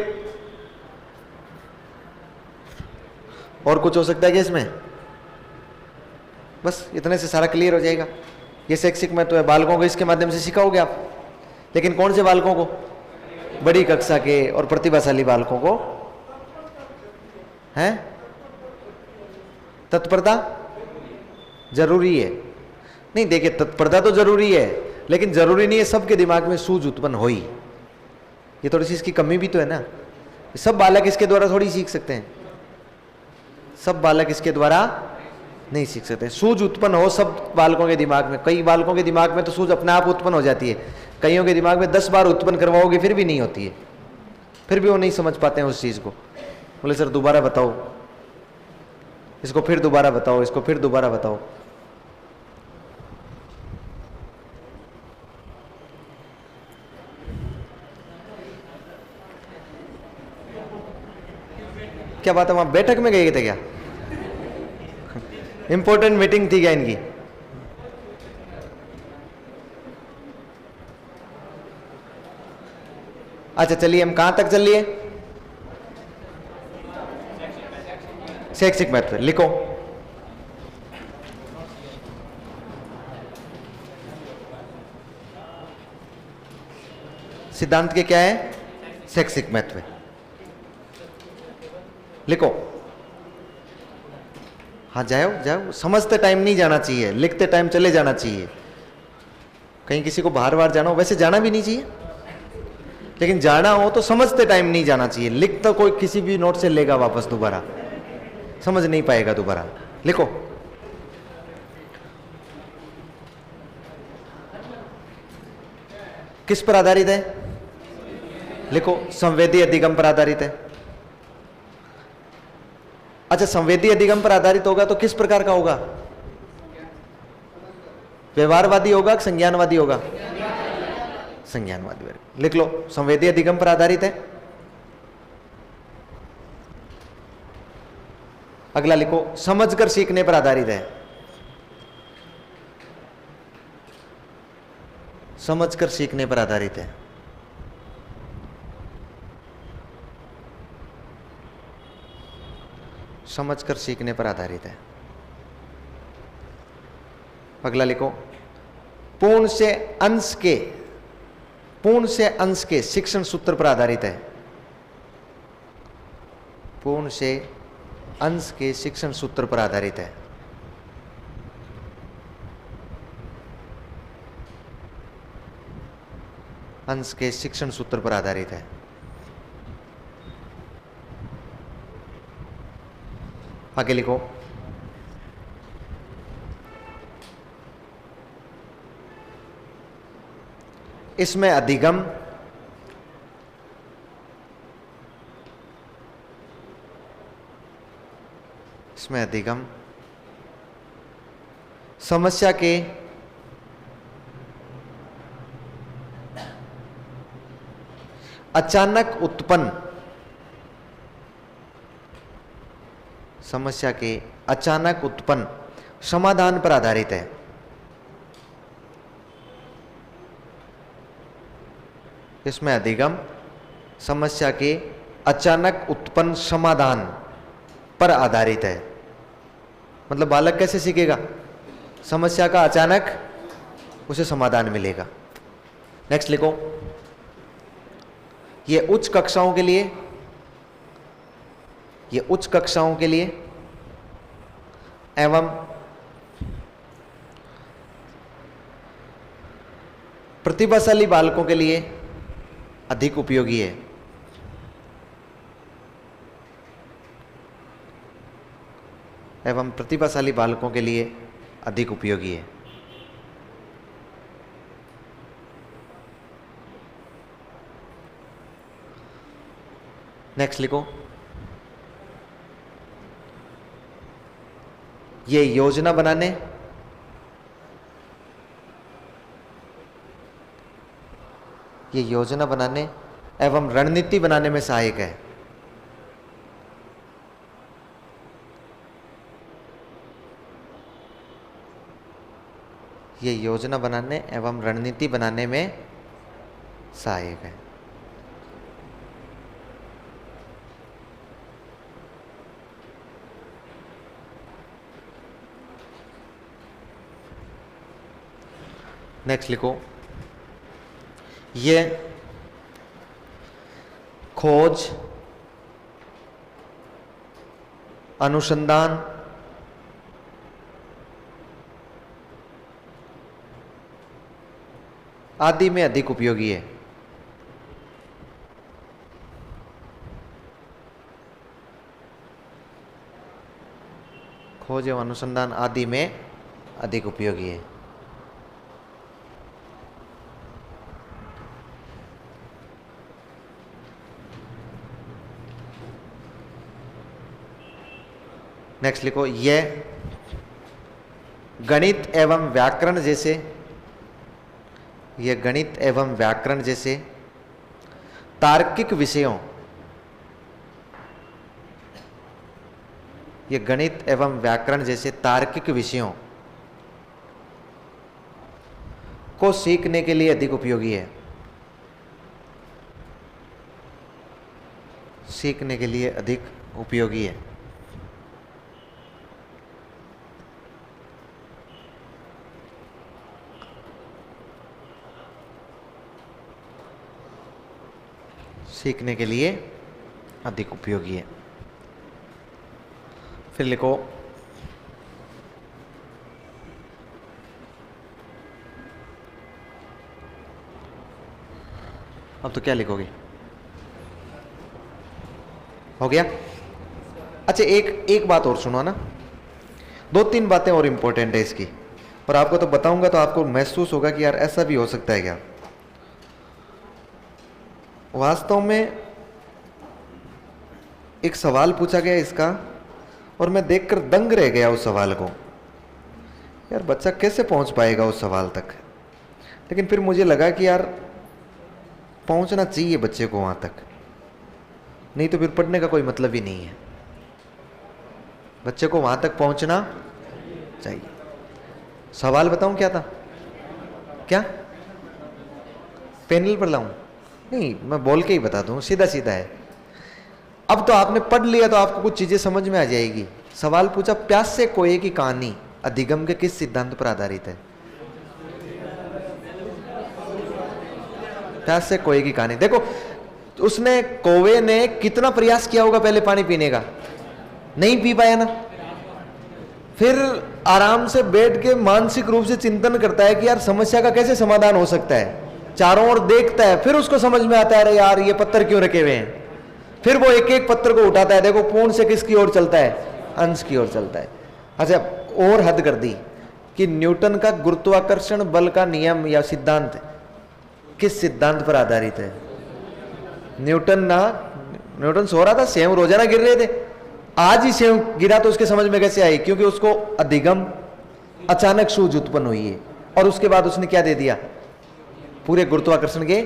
और कुछ हो सकता है क्या इसमें? बस इतने से सारा क्लियर हो जाएगा। ये शैक्षिक महत्व है, बालकों को इसके माध्यम से सिखाओगे आप, लेकिन कौन से बालकों को? बड़ी कक्षा के और प्रतिभाशाली बालकों को। हैं? तत्परता जरूरी है? नहीं देखिए, तत्परता तो जरूरी है, लेकिन जरूरी नहीं है सबके दिमाग में सूझ उत्पन्न हो ही। ये थोड़ी सी इसकी कमी भी तो है ना। सब बालक इसके द्वारा थोड़ी सीख सकते हैं, सब बालक इसके द्वारा नहीं सीख सकते। सूझ उत्पन्न हो सब बालकों के दिमाग में। कई बालकों के दिमाग में तो सूझ अपने आप उत्पन्न हो जाती है, कईयों के दिमाग में 10 बार उत्पन्न करवाओगे फिर भी नहीं होती है, फिर भी वो नहीं समझ पाते हैं उस चीज को। बोले सर दोबारा बताओ, इसको फिर दोबारा बताओ, इसको फिर दोबारा बताओ। क्या बात है, वहां बैठक में गए थे क्या? इंपॉर्टेंट मीटिंग थी क्या इनकी? अच्छा चलिए, हम कहां तक चलिए? शैक्षिक महत्व लिखो। सिद्धांत के क्या है? शैक्षिक महत्व लिखो। हाँ जाओ जाओ, समझते टाइम नहीं जाना चाहिए, लिखते टाइम चले जाना चाहिए। कहीं किसी को बाहर बाहर जाना हो, वैसे जाना भी नहीं चाहिए, लेकिन जाना हो तो समझते टाइम नहीं जाना चाहिए। लिख तो कोई किसी भी नोट से लेगा वापस, दोबारा समझ नहीं पाएगा दोबारा। लिखो। किस पर आधारित है? लिखो। संवेदी अधिगम पर आधारित है। अच्छा संवेदी अधिगम पर आधारित होगा तो किस प्रकार का होगा? व्यवहारवादी होगा, संज्ञानवादी होगा? संज्ञानवादी। लिख लो, संवेदी अधिगम पर आधारित है। अगला लिखो, समझकर सीखने पर आधारित है। समझकर सीखने पर आधारित है। समझकर सीखने पर आधारित है। अगला लिखो, पूर्ण से अंश के शिक्षण सूत्र पर आधारित है। पूर्ण से अंश के शिक्षण सूत्र पर आधारित है। अंश के शिक्षण सूत्र पर आधारित है। आगे लिखो। इसमें अधिगम, समस्या के अचानक उत्पन्न, समाधान पर आधारित है। इसमें अधिगम समस्या के अचानक उत्पन्न समाधान पर आधारित है। मतलब बालक कैसे सीखेगा? समस्या का अचानक उसे समाधान मिलेगा। नेक्स्ट लिखो। ये उच्च कक्षाओं के लिए एवं प्रतिभाशाली बालकों के लिए अधिक उपयोगी है। नेक्स्ट लिखो। ये योजना बनाने एवं रणनीति बनाने में सहायक है। ये योजना बनाने एवं रणनीति बनाने में सहायक है। नेक्स्ट लिखो। ये खोज, अनुसंधान, आदि में अधिक उपयोगी है। खोज एवं अनुसंधान आदि में अधिक उपयोगी है। नेक्स्ट लिखो। यह गणित एवं व्याकरण जैसे तार्किक विषयों को सीखने के लिए अधिक उपयोगी है। सीखने के लिए अधिक उपयोगी है। सीखने के लिए अधिक उपयोगी है। फिर लिखो। अब तो क्या लिखोगे? हो गया? अच्छा, एक बात और सुनो ना। 2-3 बातें और इंपॉर्टेंट है इसकी, और आपको तो बताऊंगा तो आपको महसूस होगा कि यार ऐसा भी हो सकता है क्या। वास्तव में एक सवाल पूछा गया इसका, और मैं देखकर दंग रह गया उस सवाल को। यार बच्चा कैसे पहुंच पाएगा उस सवाल तक। लेकिन फिर मुझे लगा कि यार पहुंचना चाहिए बच्चे को वहां तक, नहीं तो फिर पढ़ने का कोई मतलब ही नहीं है। बच्चे को वहां तक पहुंचना चाहिए। सवाल बताऊं क्या था? क्या पैनल पर लाऊं? नहीं, मैं बोल के ही बता दूं, सीधा सीधा है। अब तो आपने पढ़ लिया तो आपको कुछ चीजें समझ में आ जाएगी। सवाल पूछा, प्यास से कोए की कहानी अधिगम के किस सिद्धांत पर आधारित है? प्यास से कोए की कहानी। देखो, उसने कौवे ने कितना प्रयास किया होगा पहले पानी पीने का, नहीं पी पाया ना। फिर आराम से बैठ के मानसिक रूप से चिंतन करता है कि यार समस्या का कैसे समाधान हो सकता है। चारों ओर देखता है, फिर उसको समझ में आता है अरे यार ये पत्थर क्यों रखे हुए हैं। फिर वो एक एक पत्थर को उठाता है, देखो पूर्ण से किसकी ओर चलता है, अंश की ओर चलता है। अच्छा, और हद कर दी कि न्यूटन का गुरुत्वाकर्षण बल का नियम या सिद्धांत किस सिद्धांत पर आधारित है? न्यूटन सो रहा था, सेव रोजाना गिर रहे थे, आज ही सेव गिरा तो उसके समझ में कैसे आई? क्योंकि उसको अधिगम अचानक सूझ उत्पन्न हुई है, और उसके बाद उसने क्या दे दिया? पूरे गुरुत्वाकर्षण के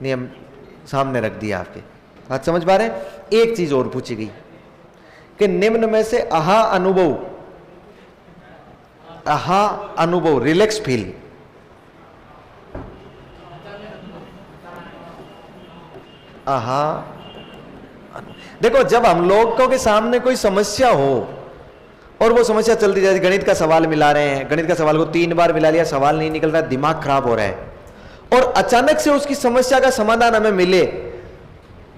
नियम सामने रख दिया आपके। आज समझ पा रहे हैं? एक चीज और पूछी गई कि निम्न में से आहा अनुभव रिलैक्स फील, देखो जब हम लोगों के सामने कोई समस्या हो और वो समस्या चलती जाती, गणित का सवाल मिला रहे हैं, गणित का सवाल को 3 बार मिला लिया, सवाल नहीं निकल रहा, दिमाग खराब हो रहा है, और अचानक से उसकी समस्या का समाधान हमें मिले,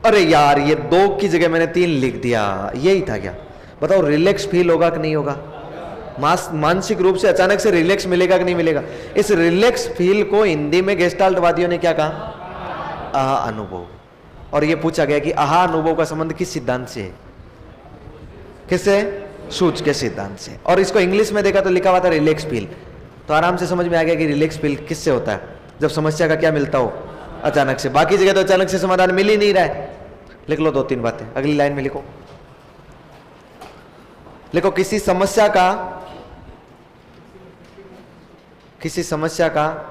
अरे यार ये 2 की जगह मैंने 3 लिख दिया, यही था क्या? बताओ रिलैक्स फील होगा कि नहीं होगा? मानसिक रूप से अचानक से रिलैक्स मिलेगा कि नहीं मिलेगा? इस रिलैक्स फील को हिंदी में गेस्टाल्टवादियों ने क्या कहा? आहा अनुभव। और ये पूछा गया कि आहा अनुभव का संबंध किस सिद्धांत से है? किससे? सूच के सिद्धांत से। और इसको इंग्लिश में देखा तो लिखा हुआ था रिलैक्स फील, तो आराम से समझ में आ गया कि रिलैक्स फील किससे होता है? जब समस्या का क्या मिलता हो? अचानक से। बाकी जगह तो अचानक से समाधान मिल ही नहीं रहा है। लिख लो 2-3 बातें, अगली लाइन में लिखो। किसी समस्या का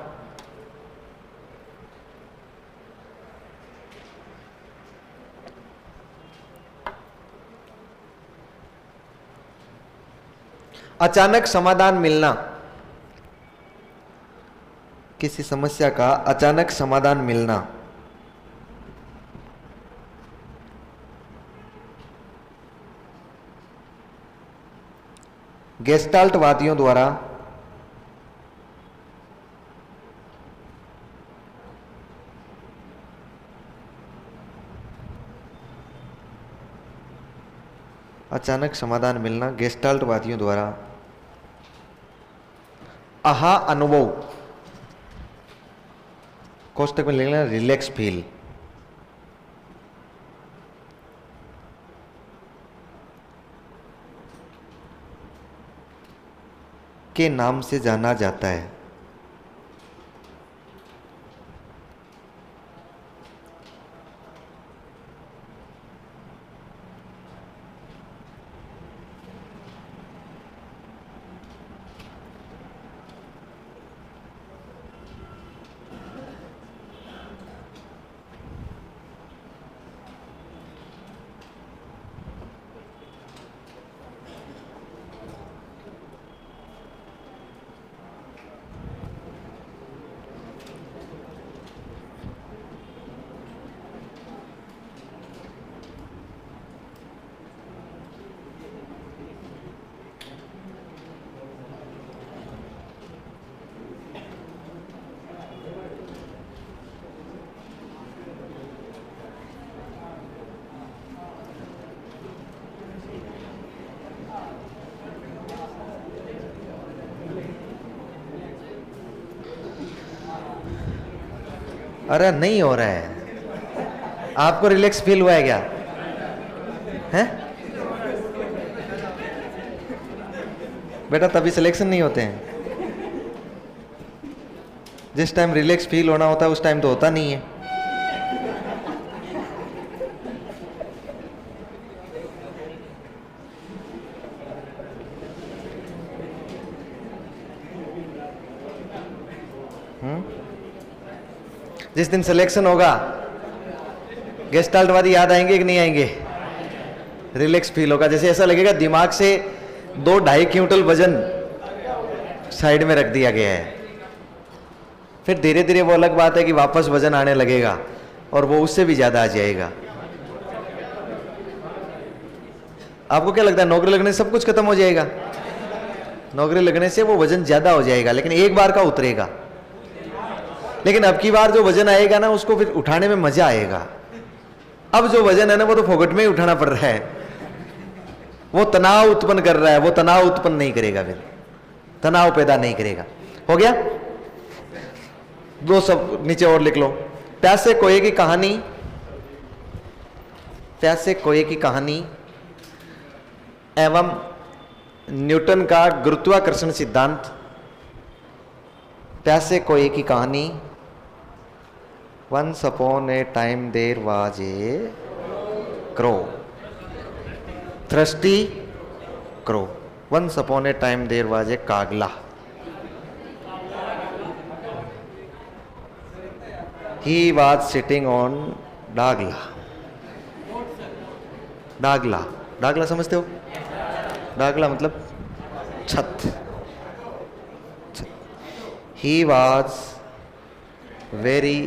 अचानक समाधान मिलना, किसी समस्या का अचानक समाधान मिलना गेस्टाल्टवादियों द्वारा अचानक समाधान मिलना गेस्टाल्टवादियों द्वारा आहा अनुभव, कोष्टक में लिखना रिलैक्स फील, के नाम से जाना जाता है। अरे नहीं हो रहा है, आपको रिलैक्स फील हुआ है क्या? है बेटा, तभी सिलेक्शन नहीं होते हैं। जिस टाइम रिलैक्स फील होना होता है उस टाइम तो होता नहीं है। जिस दिन सिलेक्शन होगा गेस्टाल्टवादी याद आएंगे कि नहीं आएंगे? रिलैक्स फील होगा, जैसे ऐसा लगेगा दिमाग से 2-2.5 क्विंटल वजन साइड में रख दिया गया है। फिर धीरे धीरे वो अलग बात है कि वापस वजन आने लगेगा और वो उससे भी ज्यादा आ जाएगा। आपको क्या लगता है नौकरी लगने से सब कुछ खत्म हो जाएगा? नौकरी लगने से वो वजन ज्यादा हो जाएगा, लेकिन एक बार का उतरेगा। लेकिन अब की बार जो वजन आएगा ना उसको फिर उठाने में मजा आएगा। अब जो वजन है ना वो तो फोकट में ही उठाना पड़ रहा है, वो तनाव उत्पन्न कर रहा है, वो तनाव उत्पन्न नहीं करेगा, फिर तनाव पैदा नहीं करेगा। हो गया? दो सब नीचे और लिख लो। प्यासे कोए की कहानी, प्यासे कोए की कहानी एवं न्यूटन का गुरुत्वाकर्षण सिद्धांत। प्यासे कोए की कहानी, once upon a time there was a crow, thirsty crow, once upon a time there was a कागला, ही वाज सिटिंग ऑन डागला। डागला, डागला समझते हो? डागला मतलब छत। ही वॉज वेरी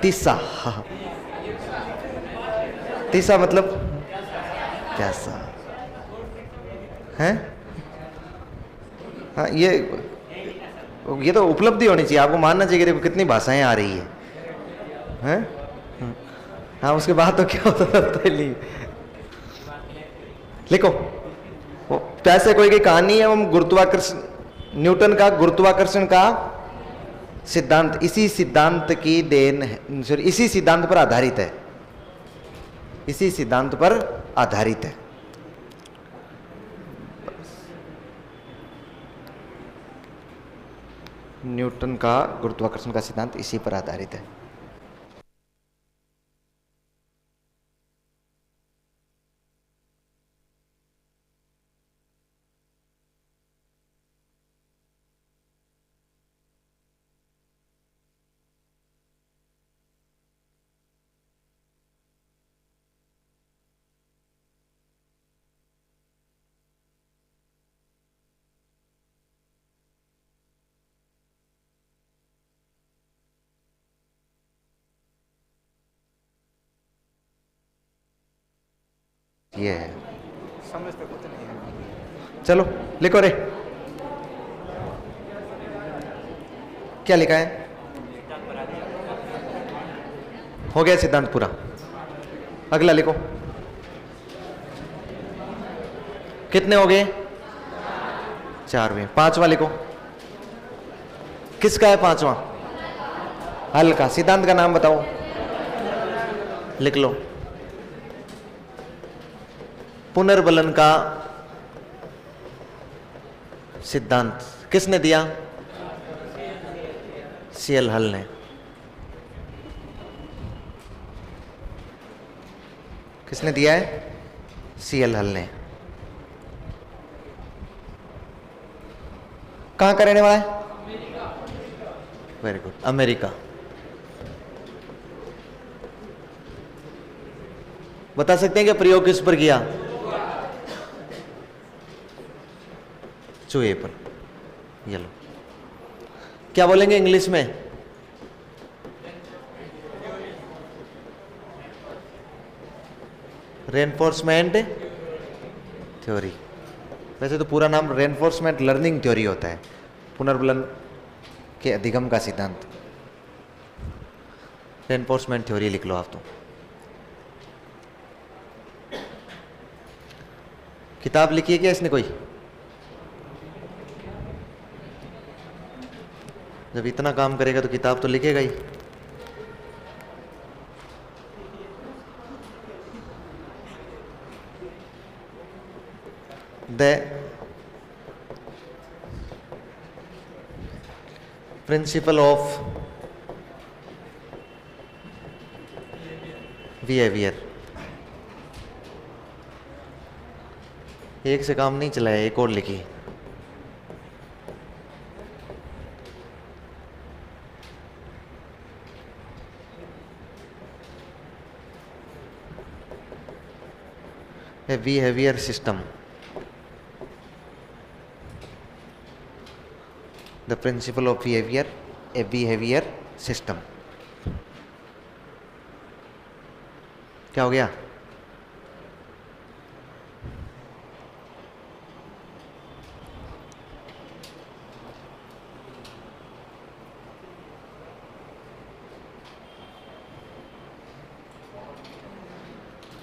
तीसा, तीसा मतलब प्यासा है। हाँ, ये तो उपलब्धि होनी चाहिए, आपको मानना चाहिए कि देखो कितनी भाषाएं आ रही हैं। हाँ, उसके बाद तो क्या होता था तो नहीं। लिखो, प्यासे कोई की कहानी एवं गुरुत्वाकर्षण, न्यूटन का गुरुत्वाकर्षण का सिद्धांत इसी सिद्धांत की देन है, सॉरी इसी सिद्धांत पर आधारित है, इसी सिद्धांत पर आधारित है। न्यूटन का गुरुत्वाकर्षण का सिद्धांत इसी पर आधारित है। ये है, समझते कुछ नहीं है। चलो लिखो रे, क्या लिखा है? हो गया सिद्धांत पूरा। अगला लिखो, कितने हो गए? 4 हुए। 5वां लिखो, किसका है 5वां? हल का। सिद्धांत का नाम बताओ, लिख लो। पुनर्बलन का सिद्धांत किसने दिया? सीएल हल ने। किसने दिया है? सीएल हल ने। कहां का रहने वाला है? Very good, America. बता सकते हैं कि प्रयोग किस पर किया? चूहे पर। ये लो, क्या बोलेंगे इंग्लिश में? Reinforcement theory. वैसे तो पूरा नाम रेनफोर्समेंट लर्निंग थ्योरी होता है, पुनर्बलन के अधिगम का सिद्धांत। रेनफोर्समेंट थ्योरी लिख लो आप तो। किताब लिखी है क्या इसने कोई? जब इतना काम करेगा तो किताब तो लिखेगा ही। The principle of behaviour. एक से काम नहीं चला है, एक और लिखी। A behavior system, the principle of behavior, a behavior system। क्या हो गया?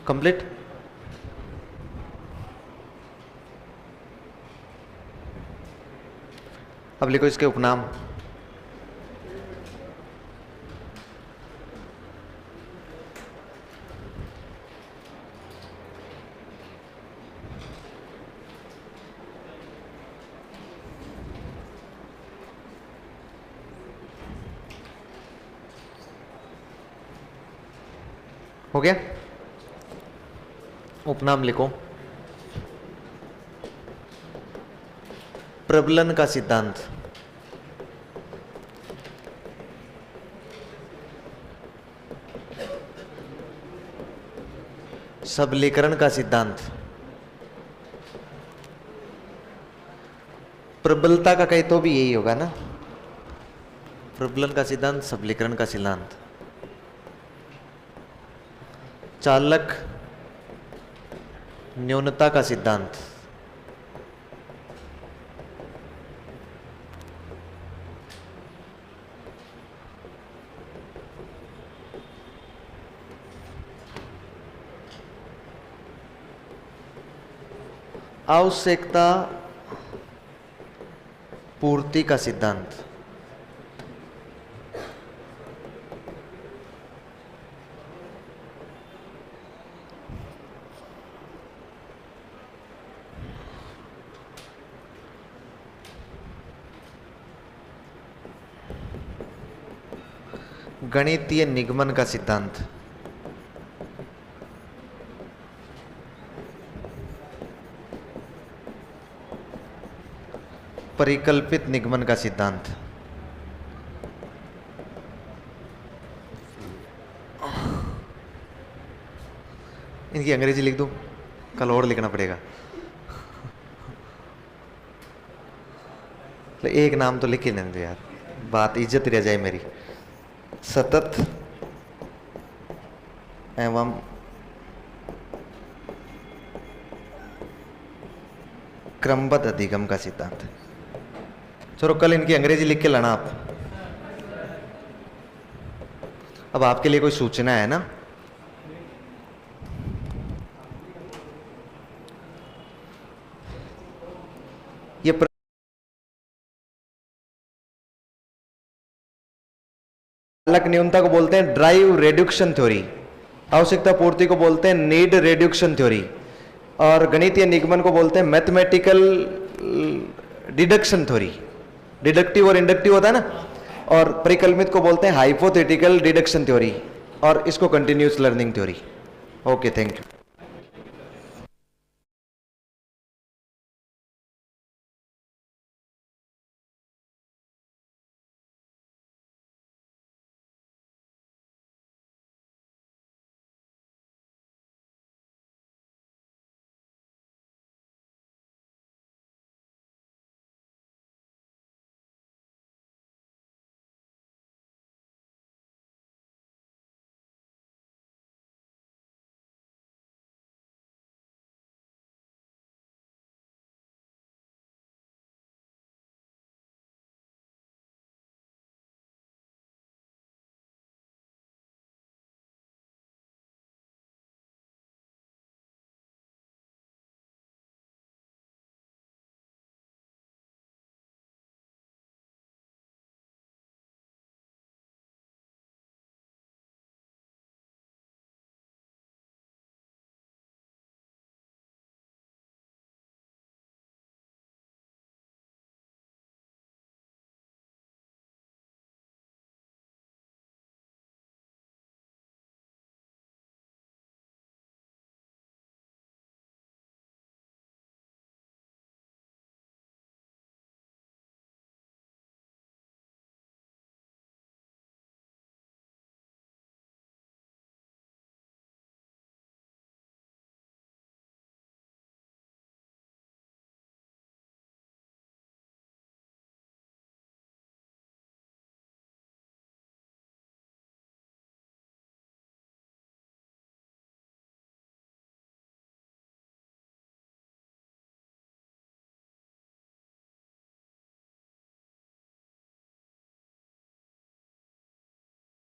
कंप्लीट। अब लिखो इसके उपनाम। हो गया? उपनाम लिखो। प्रबलन का सिद्धांत, सबलीकरण का सिद्धांत, प्रबलता का कहे तो भी यही होगा ना, प्रबलन का सिद्धांत, सबलीकरण का सिद्धांत, चालक न्यूनता का सिद्धांत, आवश्यकता पूर्ति का सिद्धांत, गणितीय निगमन का सिद्धांत, परिकल्पित निगमन का सिद्धांत, इनकी अंग्रेजी लिख दूं, कल और लिखना पड़ेगा। तो एक नाम तो लिख ही लेने दो यार, बात इज्जत रह जाए मेरी। सतत एवं क्रमबद्ध अधिगम का सिद्धांत। चलो कल इनकी अंग्रेजी लिख के लाना आप। अब आपके लिए कोई सूचना है ना? ये चालक न्यूनता को बोलते हैं ड्राइव रिड्यूक्शन थ्योरी, आवश्यकता पूर्ति को बोलते हैं नीड रिड्यूक्शन थ्योरी, और गणितीय निगमन को बोलते हैं मैथमेटिकल डिडक्शन थ्योरी। डिडक्टिव और इंडक्टिव होता है ना, और परिकल्पित को बोलते हैं हाइपोथेटिकल डिडक्शन थ्योरी, और इसको continuous learning theory. Okay, thank you.